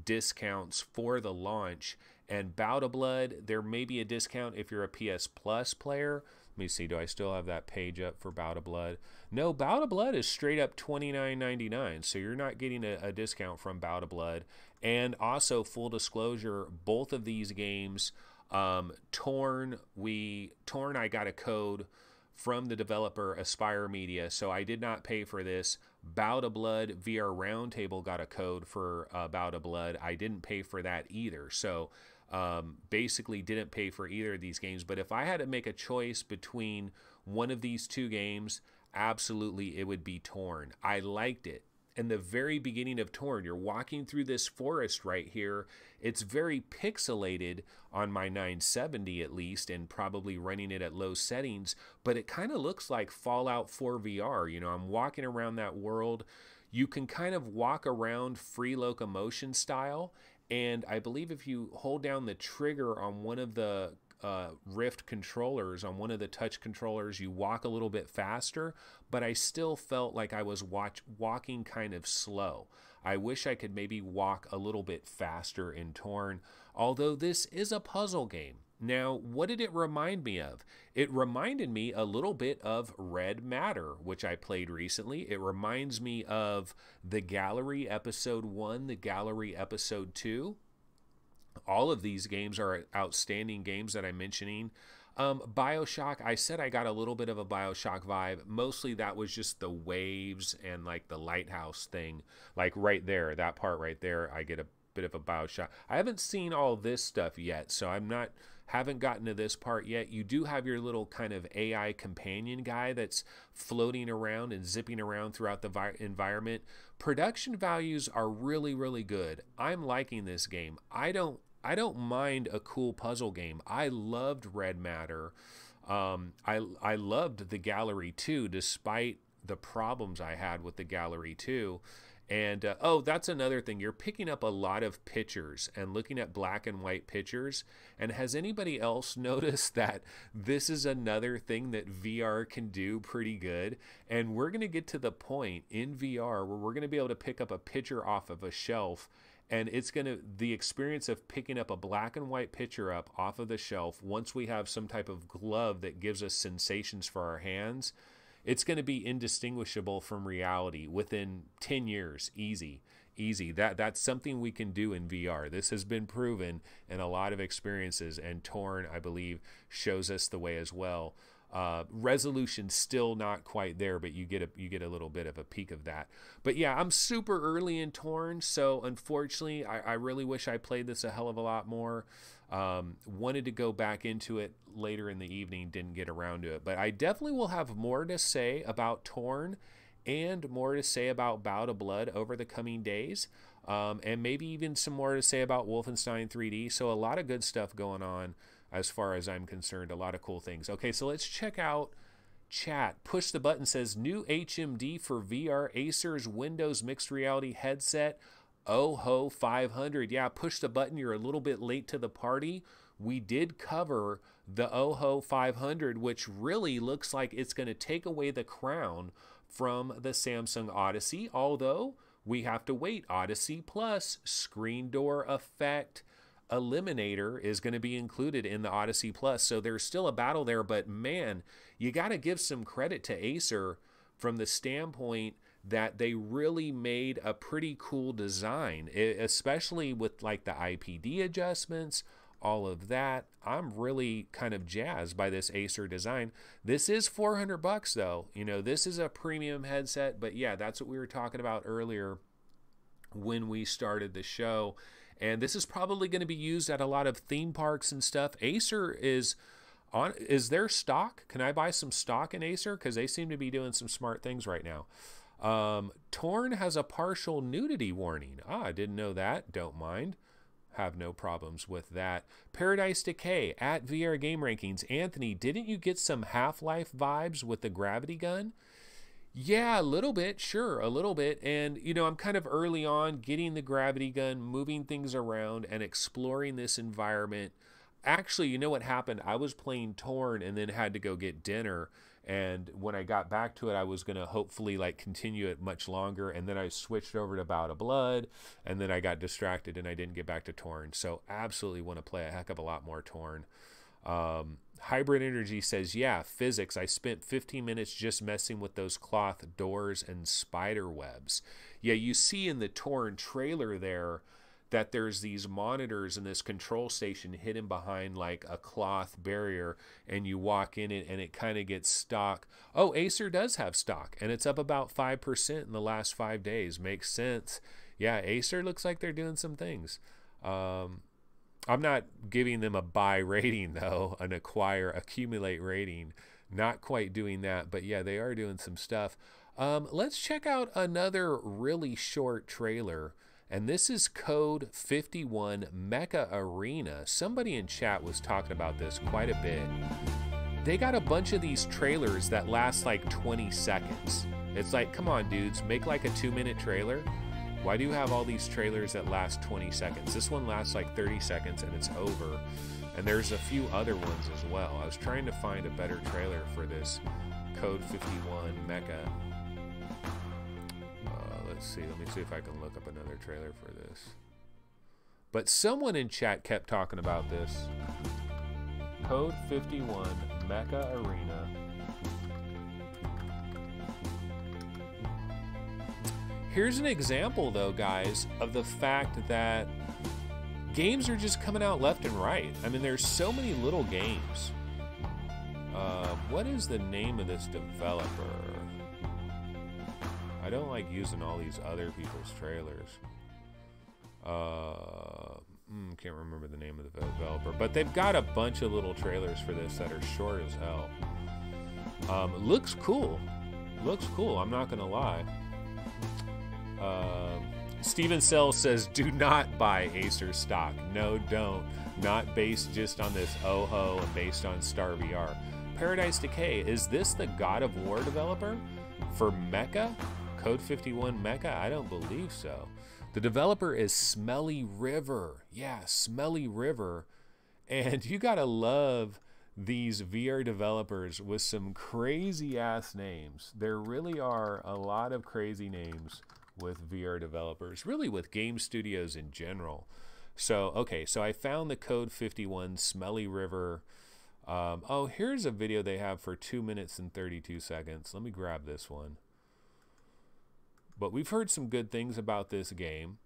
discounts for the launch. And Bow to Blood, there may be a discount if you're a PS Plus player. Let me see, do I still have that page up for Bow to Blood? No, Bow to Blood is straight up $29.99, so you're not getting a discount from Bow to Blood. And also, full disclosure, both of these games, Torn, I got a code from the developer Aspire Media, so I did not pay for this. Bow to Blood VR Roundtable got a code for Bow to Blood. I didn't pay for that either, so basically didn't pay for either of these games. But if I had to make a choice between one of these two games, absolutely it would be Torn. I liked it. In the very beginning of Torn, you're walking through this forest right here. It's very pixelated on my 970 at least, and probably running it at low settings, but it kind of looks like Fallout 4 VR. You know, I'm walking around that world. You can kind of walk around free locomotion style, and I believe if you hold down the trigger on one of the Rift controllers, on one of the touch controllers, you walk a little bit faster, but I still felt like I was walking kind of slow. I wish I could maybe walk a little bit faster in Torn, although this is a puzzle game. Now, what did it remind me of? It reminded me a little bit of Red Matter, which I played recently. It reminds me of The Gallery Episode 1, The Gallery Episode 2. All of these games are outstanding games that I'm mentioning. BioShock, I said I got a little bit of a BioShock vibe. Mostly that was just the waves and like the lighthouse thing. Like right there, that part right there, I get a bit of a BioShock. I haven't seen all this stuff yet, so haven't gotten to this part yet. You do have your little kind of AI companion guy that's floating around and zipping around throughout the environment. Production values are really, really good. I'm liking this game. I don't mind a cool puzzle game. I loved Red Matter. I loved The Gallery 2, despite the problems I had with The Gallery 2. And, oh, that's another thing. You're picking up a lot of pictures and looking at black and white pictures. And has anybody else noticed that this is another thing that VR can do pretty good? And we're going to get to the point in VR where we're going to be able to pick up a picture off of a shelf, and it's going to, the experience of picking up a black and white picture up off of the shelf, once we have some type of glove that gives us sensations for our hands, it's going to be indistinguishable from reality within 10 years. Easy. That's something we can do in VR. This has been proven in a lot of experiences, and Torn, I believe, shows us the way as well. Resolution still not quite there, but you get a little bit of a peek of that. But yeah, I'm super early in Torn, so unfortunately I really wish I played this a hell of a lot more. Wanted to go back into it later in the evening, didn't get around to it, but I definitely will have more to say about Torn and more to say about Bow to Blood over the coming days, and maybe even some more to say about Wolfenstein 3D. So a lot of good stuff going on as far as I'm concerned, a lot of cool things. Okay, so let's check out chat. Push the Button says, new HMD for VR, Acer's Windows Mixed Reality headset, Ojo 500. Yeah, push the button. You're a little bit late to the party. We did cover the Ojo 500, which really looks like it's going to take away the crown from the Samsung Odyssey, although we have to wait. Odyssey Plus, screen door effect, Eliminator is going to be included in the Odyssey Plus, so there's still a battle there, but man, you got to give some credit to Acer from the standpoint that they really made a pretty cool design, especially with like the IPD adjustments, all of that. I'm really kind of jazzed by this Acer design. This is $400 though. You know, this is a premium headset, but yeah, that's what we were talking about earlier when we started the show. And this is probably going to be used at a lot of theme parks and stuff. Acer is their stock? Can I buy some stock in Acer? Because they seem to be doing some smart things right now. Torn has a partial nudity warning. I didn't know that. Don't mind. Have no problems with that. Paradise Decay at VR Game Rankings. Anthony, didn't you get some Half-Life vibes with the gravity gun? Yeah, a little bit, sure, a little bit. And, you know, I'm kind of early on getting the gravity gun, moving things around, and exploring this environment. Actually, you know what happened? I was playing Torn and then had to go get dinner. And when I got back to it, I was going to hopefully like continue it much longer. And then I switched over to Bout of Blood, and then I got distracted and I didn't get back to Torn. So absolutely want to play a heck of a lot more Torn. Hybrid Energy says, yeah, physics. I spent 15 minutes just messing with those cloth doors and spider webs. Yeah, you see in the Torn trailer there that there's these monitors in this control station hidden behind like a cloth barrier, and you walk in it and it kind of gets stock. Oh, Acer does have stock, and it's up about 5% in the last 5 days. Makes sense. Yeah, Acer looks like they're doing some things. I'm not giving them a buy rating though, an accumulate rating. Not quite doing that, but yeah, they are doing some stuff. Let's check out another really short trailer. And this is Code 51 Mecha Arena. Somebody in chat was talking about this quite a bit. They got a bunch of these trailers that last like 20 seconds. It's like, come on dudes, make like a 2-minute trailer. Why do you have all these trailers that last 20 seconds? This one lasts like 30 seconds and it's over. And there's a few other ones as well. I was trying to find a better trailer for this Code 51 Mecha. Let's see. Let me see if I can look up another trailer for this. But someone in chat kept talking about this. Code 51 Mecha Arena. Here's an example, though, guys, of the fact that games are just coming out left and right. I mean, there's so many little games. What is the name of this developer? I don't like using all these other people's trailers. Can't remember the name of the developer, but they've got a bunch of little trailers for this that are short as hell. Looks cool. Looks cool, I'm not gonna lie. Steven Sells says, do not buy Acer stock. No, don't. Not based just on this Ojo and based on Star VR. Paradise Decay, is this the God of War developer for Mecha? Code 51 Mecha? I don't believe so. The developer is Smelly River. Yeah, Smelly River. And you gotta love these VR developers with some crazy ass names. There really are a lot of crazy names with VR developers, really with game studios in general. So, okay, so I found the Code 51 Smelly River. Oh, here's a video they have for 2 minutes and 32 seconds. Let me grab this one. But we've heard some good things about this game,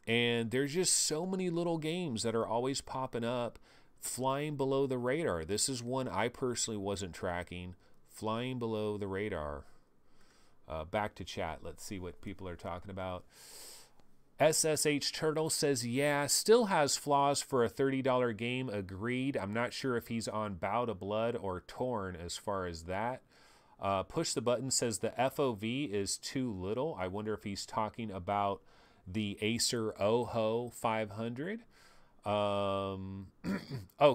and there's just so many little games that are always popping up, flying below the radar. This is one I personally wasn't tracking, flying below the radar. Back to chat. Let's see what people are talking about. SSH Turtle says, yeah, still has flaws for a $30 game. Agreed. I'm not sure if he's on Bout of Blood or Torn as far as that. Push the Button says the FOV is too little. I wonder if he's talking about the Acer Ojo 500. Oh,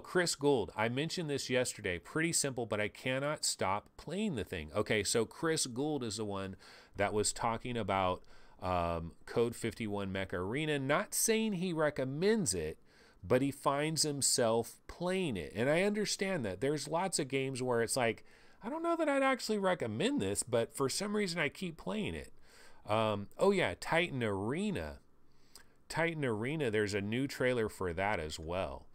Chris Gould. I mentioned this yesterday. Pretty simple, but I cannot stop playing the thing. Okay, so Chris Gould is the one that was talking about Code 51 Mecha Arena. Not saying he recommends it, but he finds himself playing it. And I understand that. There's lots of games where it's like, I don't know that I'd actually recommend this, but for some reason I keep playing it. Oh yeah, Titan Arena. Titan Arena, there's a new trailer for that as well.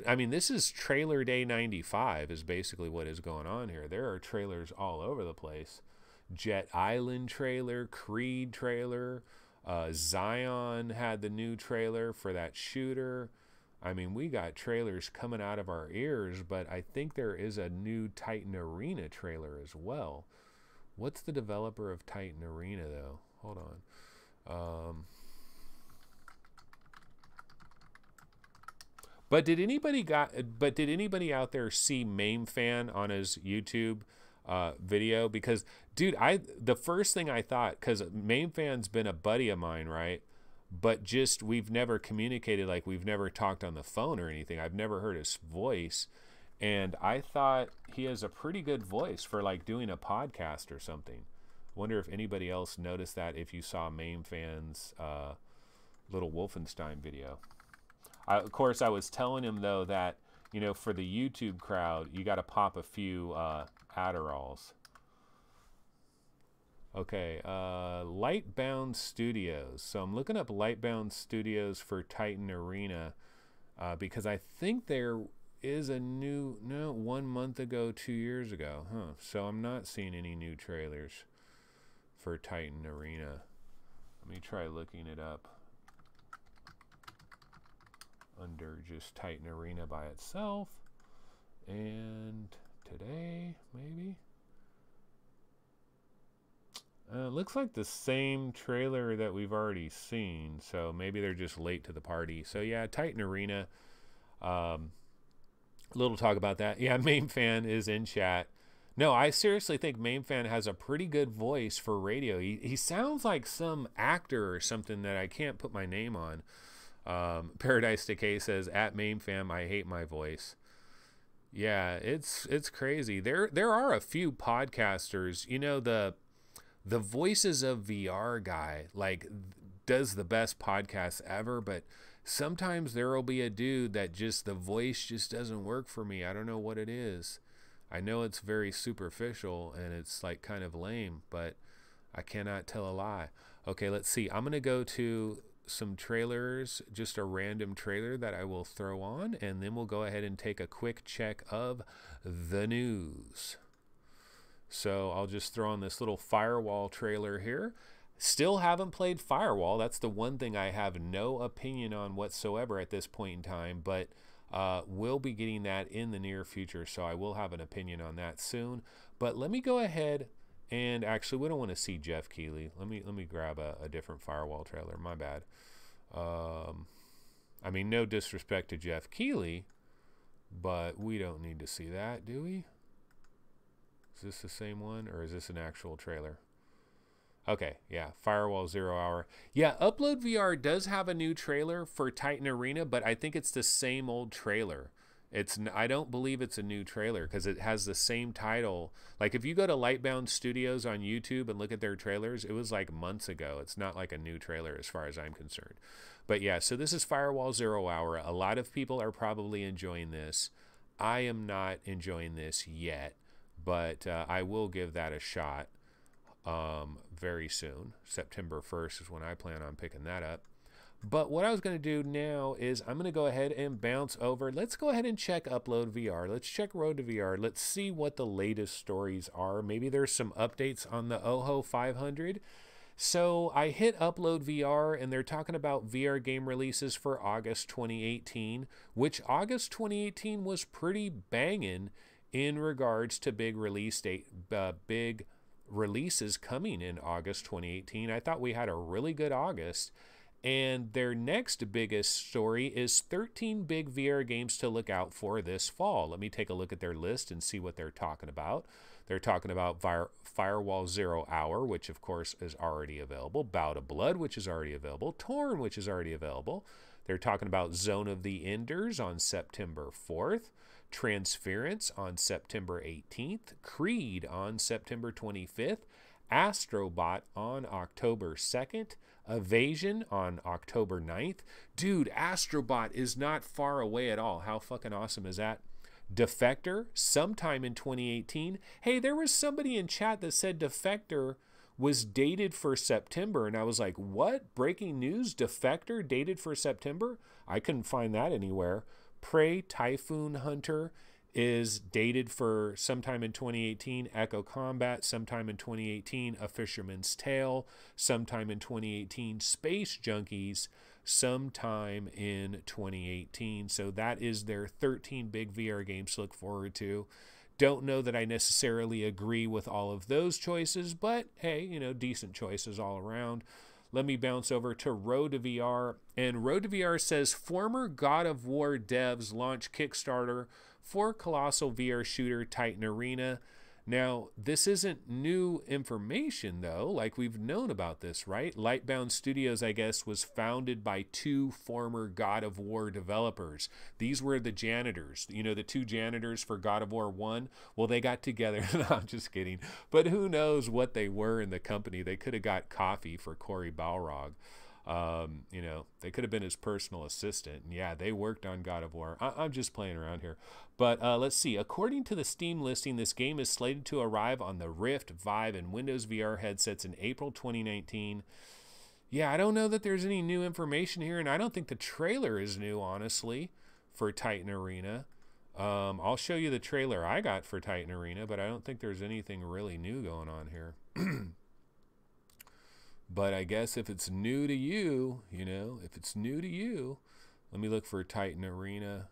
I mean, this is trailer day 95 is basically what is going on here. There are trailers all over the place. Jet Island trailer, Creed trailer, Zion had the new trailer for that shooter. I mean, we got trailers coming out of our ears, but I think there is a new Titan Arena trailer as well. What's the developer of Titan Arena, though? Hold on. But did anybody out there see Mame Fan on his YouTube video? Because, dude, the first thing I thought, because Mame Fan's been a buddy of mine, right? But just we've never communicated, like we've never talked on the phone or anything. I've never heard his voice, and I thought he has a pretty good voice for like doing a podcast or something. Wonder if anybody else noticed that, if you saw Mame Fan's little Wolfenstein video. Of course, I was telling him though that, you know, for the YouTube crowd, you got to pop a few Adderalls. Okay, Lightbound Studios. So I'm looking up Lightbound Studios for Titan Arena because I think there is a new, no, 1 month ago, 2 years ago, huh? So I'm not seeing any new trailers for Titan Arena. Let me try looking it up under just Titan Arena by itself. And today, maybe? Looks like the same trailer that we've already seen, so maybe they're just late to the party. So yeah, Titan Arena. Little talk about that. Yeah, MameFan is in chat. No, I seriously think MameFan has a pretty good voice for radio. He sounds like some actor or something that I can't put my name on. Paradise Decay says, at MameFan, I hate my voice. Yeah, it's crazy. There are a few podcasters, you know, the Voices of VR guy, like, does the best podcast ever, but sometimes there will be a dude that just, the voice just doesn't work for me. I don't know what it is. I know it's very superficial and it's like kind of lame, but I cannot tell a lie. Okay, let's see. I'm going to go to some trailers, just a random trailer that I will throw on, and then we'll go ahead and take a quick check of the news. So I'll just throw on this little Firewall trailer here. Still haven't played Firewall. That's the one thing I have no opinion on whatsoever at this point in time, but we'll be getting that in the near future, so I will have an opinion on that soon. But let me go ahead and actually, we don't want to see Jeff Keighley. Let me grab a different Firewall trailer. My bad. I mean, no disrespect to Jeff Keighley, but we don't need to see that, do we? Is this the same one, or is this an actual trailer? Okay, yeah, Firewall 0 Hour. Yeah, Upload VR does have a new trailer for Titan Arena, but I think it's the same old trailer. I don't believe it's a new trailer because it has the same title. Like, if you go to Lightbound Studios on YouTube and look at their trailers, it was like months ago. It's not like a new trailer as far as I'm concerned. But yeah, so this is Firewall 0 Hour. A lot of people are probably enjoying this. I am not enjoying this yet, but I will give that a shot very soon. September 1st is when I plan on picking that up. But what I was going to do now is I'm going to go ahead and bounce over. Let's go ahead and check Upload VR. Let's check Road to VR. Let's see what the latest stories are. Maybe there's some updates on the Ojo 500. So I hit Upload VR, and they're talking about VR game releases for August 2018, which August 2018 was pretty banging in regards to big release date, big releases coming in August 2018. I thought we had a really good August. And their next biggest story is 13 big VR games to look out for this fall. Let me take a look at their list and see what they're talking about. They're talking about Firewall 0 Hour, which of course is already available. Bout of Blood, which is already available. Torn, which is already available. They're talking about Zone of the Enders on September 4th. Transference on September 18th. Creed on September 25th. Astrobot on October 2nd. Evasion on October 9th. Dude, Astrobot is not far away at all. How fucking awesome is that? Defector, sometime in 2018. Hey, there was somebody in chat that said Defector was dated for September, and I was like, what? Breaking news? Defector dated for September? I couldn't find that anywhere. Prey Typhoon Hunter is dated for sometime in 2018. Echo Combat, sometime in 2018. A Fisherman's Tale, sometime in 2018. Space Junkies, sometime in 2018. So that is their 13 big VR games to look forward to. Don't know that I necessarily agree with all of those choices, but hey, you know, decent choices all around. Let me bounce over to Road to VR. And Road to VR says former God of War devs launch Kickstarter for colossal VR shooter Titan Arena. Now, this isn't new information, though. Like, we've known about this, right? Lightbound Studios, I guess, was founded by 2 former God of War developers. These were the janitors. You know, the 2 janitors for God of War 1? Well, they got together. No, I'm just kidding. But who knows what they were in the company. They could have got coffee for Cory Balrog. You know, they could have been his personal assistant. And yeah, they worked on God of War. I'm just playing around here. But let's see. According to the Steam listing, this game is slated to arrive on the Rift, Vive, and Windows VR headsets in April 2019. Yeah, I don't know that there's any new information here, and I don't think the trailer is new, honestly, for Titan Arena. I'll show you the trailer I got for Titan Arena, but I don't think there's anything really new going on here. But I guess if it's new to you, you know, if it's new to you, let me look for Titan Arena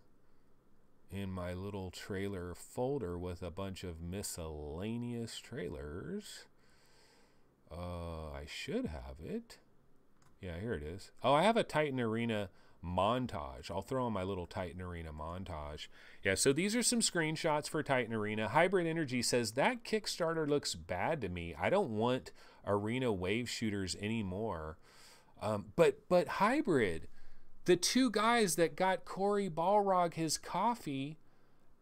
in my little trailer folder with a bunch of miscellaneous trailers. I should have it. Yeah, here it is. Oh, I have a Titan Arena montage. I'll throw in my little Titan Arena montage. Yeah, so these are some screenshots for Titan Arena. Hybrid Energy says that Kickstarter looks bad to me. I don't want arena wave shooters anymore. But Hybrid, the two guys that got Cory Balrog his coffee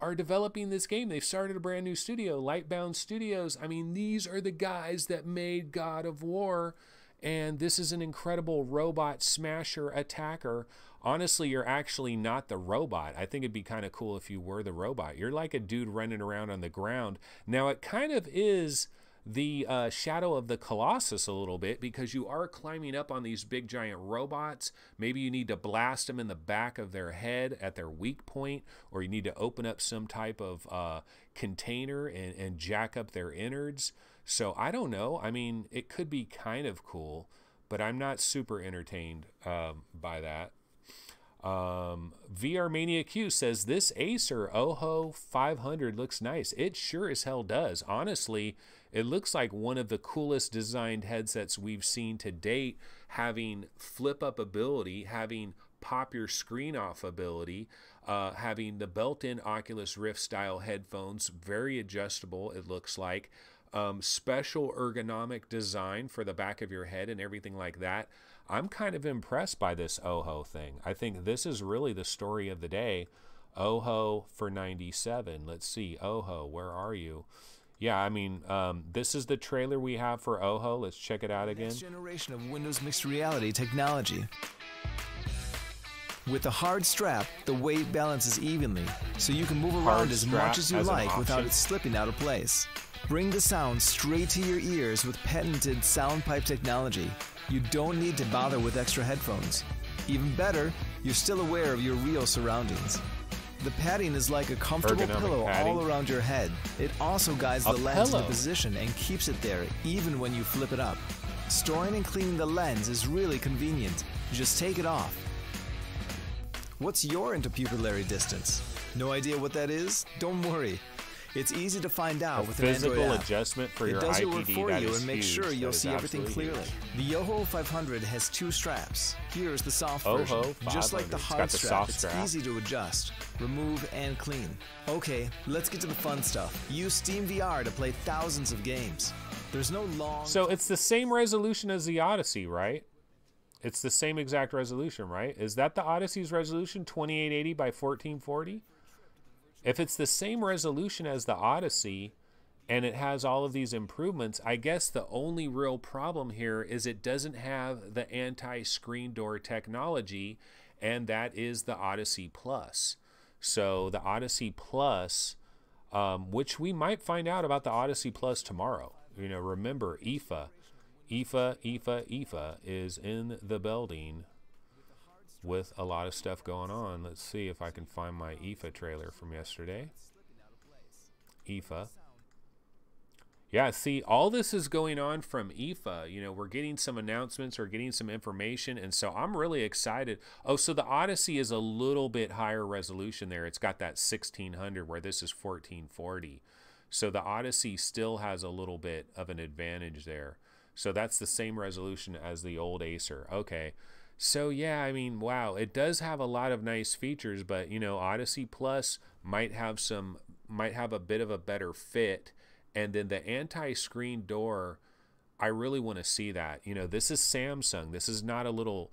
are developing this game. They've started a brand new studio, Lightbound Studios. I mean, these are the guys that made God of War. And this is an incredible robot smasher attacker. Honestly, you're actually not the robot. I think it'd be kind of cool if you were the robot. You're like a dude running around on the ground. Now, it kind of is the Shadow of the Colossus a little bit, because you are climbing up on these big giant robots. Maybe you need to blast them in the back of their head at their weak point, or you need to open up some type of container and jack up their innards. So I don't know. I mean, it could be kind of cool, but I'm not super entertained by that. VR Mania Q says this Acer Ojo 500 looks nice. It sure as hell does. Honestly, it looks like one of the coolest designed headsets we've seen to date, having flip up ability, having pop your screen off ability, having the built-in Oculus Rift style headphones, very adjustable it looks like. Special ergonomic design for the back of your head and everything like that. I'm kind of impressed by this Ojo thing. I think this is really the story of the day. Ojo for 97. Let's see. Ojo, where are you? Yeah, I mean, this is the trailer we have for Ojo. Let's check it out again. Next generation of Windows mixed reality technology. With a hard strap, the weight balances evenly, so you can move around as much as you like without it slipping out of place. Bring the sound straight to your ears with patented SoundPipe technology. You don't need to bother with extra headphones. Even better, you're still aware of your real surroundings. The padding is like a comfortable pillow all around your head. It also guides the lens into position and keeps it there even when you flip it up. Storing and cleaning the lens is really convenient. Just take it off. What's your interpupillary distance? No idea what that is? Don't worry. It's easy to find out with an Android app. Physical adjustment for your IPD. It does your work for you and makes sure you'll see everything clearly. The Ojo 500 has two straps. Here's the soft version. Just like the hard strap, it's easy to adjust, remove, and clean. Okay, let's get to the fun stuff. Use Steam VR to play thousands of games. There's no long... So it's the same resolution as the Odyssey, right? It's the same exact resolution, right? Is that the Odyssey's resolution, 2880 by 1440? If it's the same resolution as the Odyssey and it has all of these improvements, I guess the only real problem here is it doesn't have the anti-screen door technology, and that is the Odyssey Plus. So the Odyssey Plus, which we might find out about the Odyssey Plus tomorrow. You know, remember, IFA is in the building with a lot of stuff going on. Let's see if I can find my IFA trailer from yesterday. IFA. Yeah, see, all this is going on from IFA. You know, we're getting some announcements or getting some information, and so I'm really excited. Oh, so the Odyssey is a little bit higher resolution there. It's got that 1600 where this is 1440. So the Odyssey still has a little bit of an advantage there. So that's the same resolution as the old Acer. Okay. So yeah, I mean, wow, it does have a lot of nice features, but you know, Odyssey Plus might have a bit of a better fit. And then the anti-screen door, I really want to see that. You know, this is Samsung. This is not a little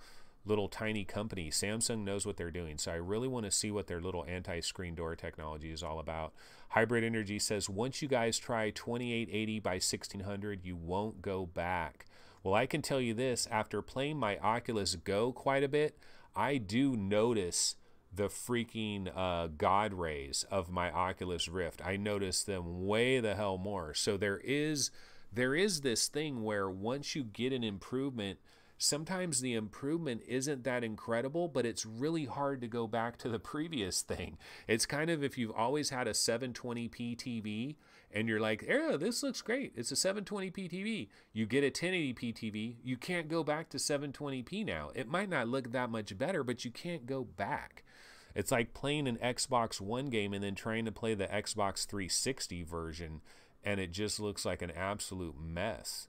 tiny company. Samsung knows what they're doing. So I really want to see what their little anti-screen door technology is all about. Hybrid Energy says, once you guys try 2880 by 1600, you won't go back. Well, I can tell you this, after playing my Oculus Go quite a bit, I do notice the freaking God rays of my Oculus Rift. I notice them way the hell more. So there is this thing where once you get an improvement, sometimes the improvement isn't that incredible, but it's really hard to go back to the previous thing. It's kind of if you've always had a 720p TV and you're like, yeah, this looks great. It's a 720p TV. You get a 1080p TV. You can't go back to 720p now. It might not look that much better, but you can't go back. It's like playing an Xbox One game and then trying to play the Xbox 360 version, and it just looks like an absolute mess.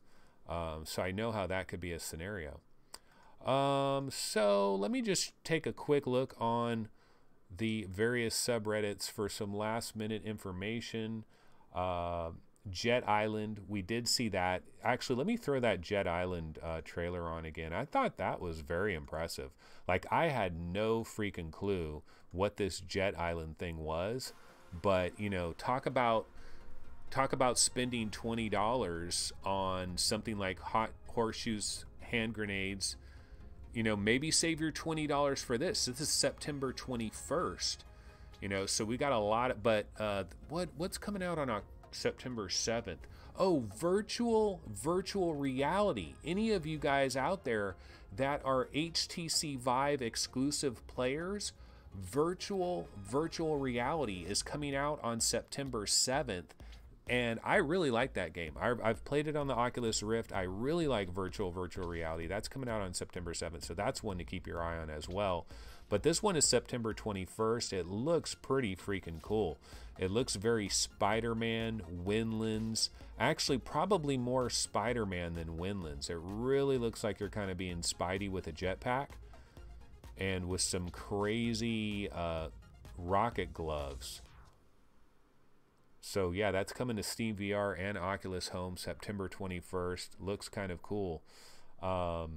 So I know how that could be a scenario. So let me just take a quick look on the various subreddits for some last minute information. Jet Island, we did see that. Actually, let me throw that Jet Island trailer on again. I thought that was very impressive. Like, I had no freaking clue what this Jet Island thing was, but you know, talk about spending $20 on something like hot horseshoes, hand grenades. You know, maybe save your $20 for this. This is September 21st. You know, so we got a lot of, but what's coming out on September 7th? Oh, virtual reality. Any of you guys out there that are HTC Vive exclusive players, virtual reality is coming out on September 7th. And I really like that game. I've played it on the Oculus Rift. I really like virtual reality. That's coming out on September 7th, so that's one to keep your eye on as well. But this one is September 21st. It looks pretty freaking cool. It looks very Spider-Man, Windlands. Actually, probably more Spider-Man than Windlands. It really looks like you're kind of being Spidey with a jetpack and with some crazy rocket gloves. So yeah, that's coming to Steam VR and Oculus Home September 21st. Looks kind of cool. VR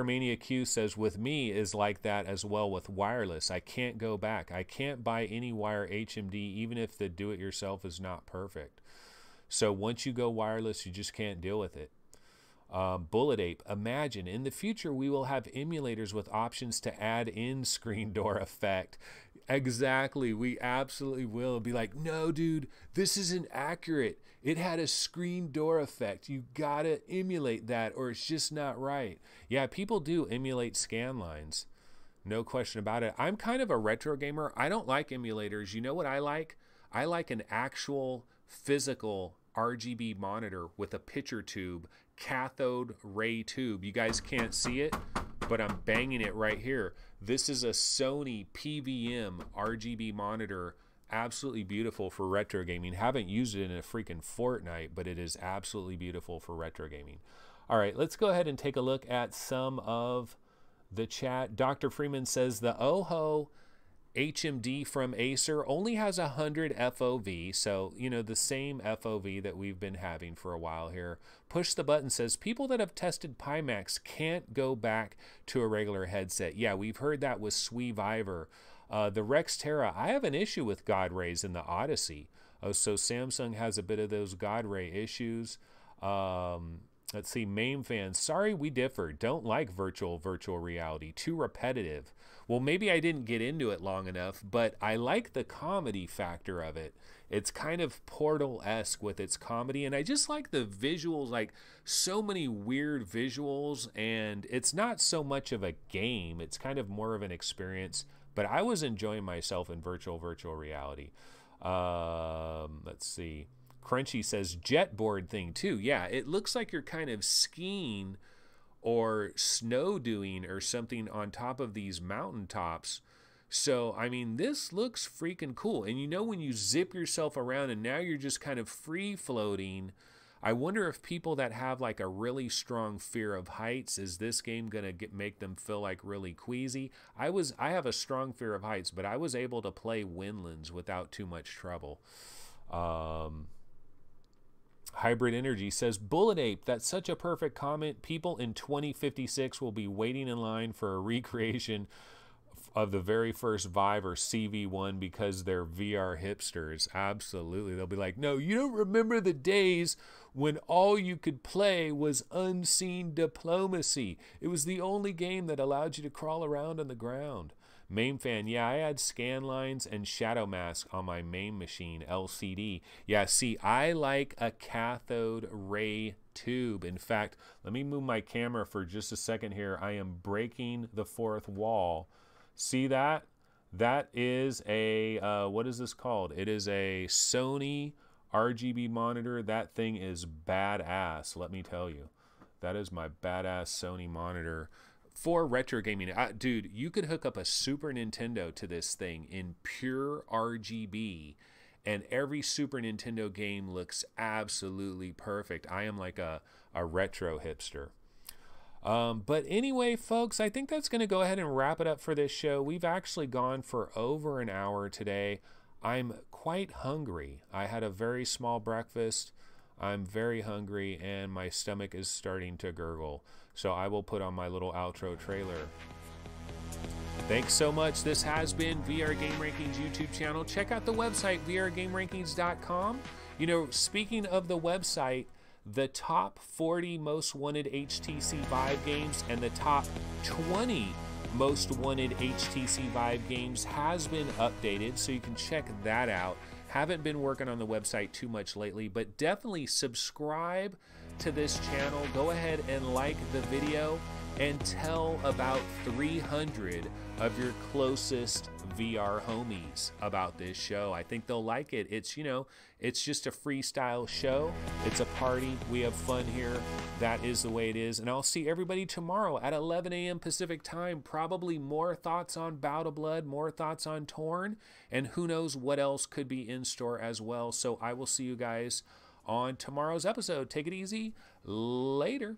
Mania Q says, with me is like that as well with wireless. I can't go back. I can't buy any wire HMD even if the do-it-yourself is not perfect. So once you go wireless, you just can't deal with it. Bullet Ape, imagine in the future we will have emulators with options to add in screen door effect. Exactly, we absolutely will. It'll be like, no dude, this isn't accurate. It had a screen door effect. You gotta emulate that or it's just not right. Yeah, people do emulate scan lines. No question about it. I'm kind of a retro gamer. I don't like emulators. You know what I like? I like an actual physical RGB monitor with a picture tube, cathode ray tube. You guys can't see it, but I'm banging it right here. This is a Sony PVM RGB monitor. Absolutely beautiful for retro gaming. Haven't used it in a freaking fortnight, but it is absolutely beautiful for retro gaming. All right, let's go ahead and take a look at some of the chat. Dr. Freeman says the Ojo HMD from Acer only has 100 FOV, so you know, the same FOV that we've been having for a while here. Push the Button says people that have tested Pimax can't go back to a regular headset. Yeah, we've heard that with Sweeviver. The Rex Terra, I have an issue with God rays in the Odyssey. Oh, so Samsung has a bit of those God ray issues. Let's see, Main Fan, sorry we differ. Don't like virtual reality. Too repetitive. Well, maybe I didn't get into it long enough, but I like the comedy factor of it. It's kind of Portal-esque with its comedy, and I just like the visuals, like so many weird visuals, and it's not so much of a game. It's kind of more of an experience, but I was enjoying myself in virtual reality. Let's see. Crunchy says jetboard thing too. Yeah, it looks like you're kind of skiing or snowdoing or something on top of these mountaintops. So, I mean, this looks freaking cool. And you know, when you zip yourself around and now you're just kind of free floating, I wonder if people that have like a really strong fear of heights, is this game gonna make them feel like really queasy? I have a strong fear of heights, but I was able to play Windlands without too much trouble. Hybrid Energy says, Bullet Ape, that's such a perfect comment. People in 2056 will be waiting in line for a recreation of the very first Vive or CV1 because they're VR hipsters. Absolutely. They'll be like, no, you don't remember the days when all you could play was Unseen Diplomacy. It was the only game that allowed you to crawl around on the ground. Main fan, yeah, I had scan lines and shadow mask on my main machine, LCD. Yeah, see, I like a cathode ray tube. In fact, let me move my camera for just a second here. I am breaking the fourth wall. See that? That is a, what is this called? It is a Sony RGB monitor. That thing is badass, let me tell you. That is my badass Sony monitor for retro gaming. Dude, you could hook up a Super Nintendo to this thing in pure RGB, and every Super Nintendo game looks absolutely perfect. I am like a retro hipster. But anyway, folks, I think that's going to go ahead and wrap it up for this show. We've actually gone for over an hour today. I'm quite hungry. I had a very small breakfast. I'm very hungry, and my stomach is starting to gurgle. So I will put on my little outro trailer. Thanks so much. This has been VR Game Rankings YouTube channel. Check out the website, vrgamerankings.com. You know, speaking of the website, the top 40 most wanted HTC Vive games and the top 20 most wanted HTC Vive games has been updated, so you can check that out. Haven't been working on the website too much lately, but definitely subscribe to this channel. Go ahead and like the video and tell about 300 of your closest VR homies about this show. I think they'll like it. It's, you know, it's just a freestyle show. It's a party. We have fun here. That is the way it is. And I'll see everybody tomorrow at 11 a.m. Pacific time. Probably more thoughts on Bout of Blood, more thoughts on Torn, and who knows what else could be in store as well. So I will see you guys on tomorrow's episode. Take it easy. Later.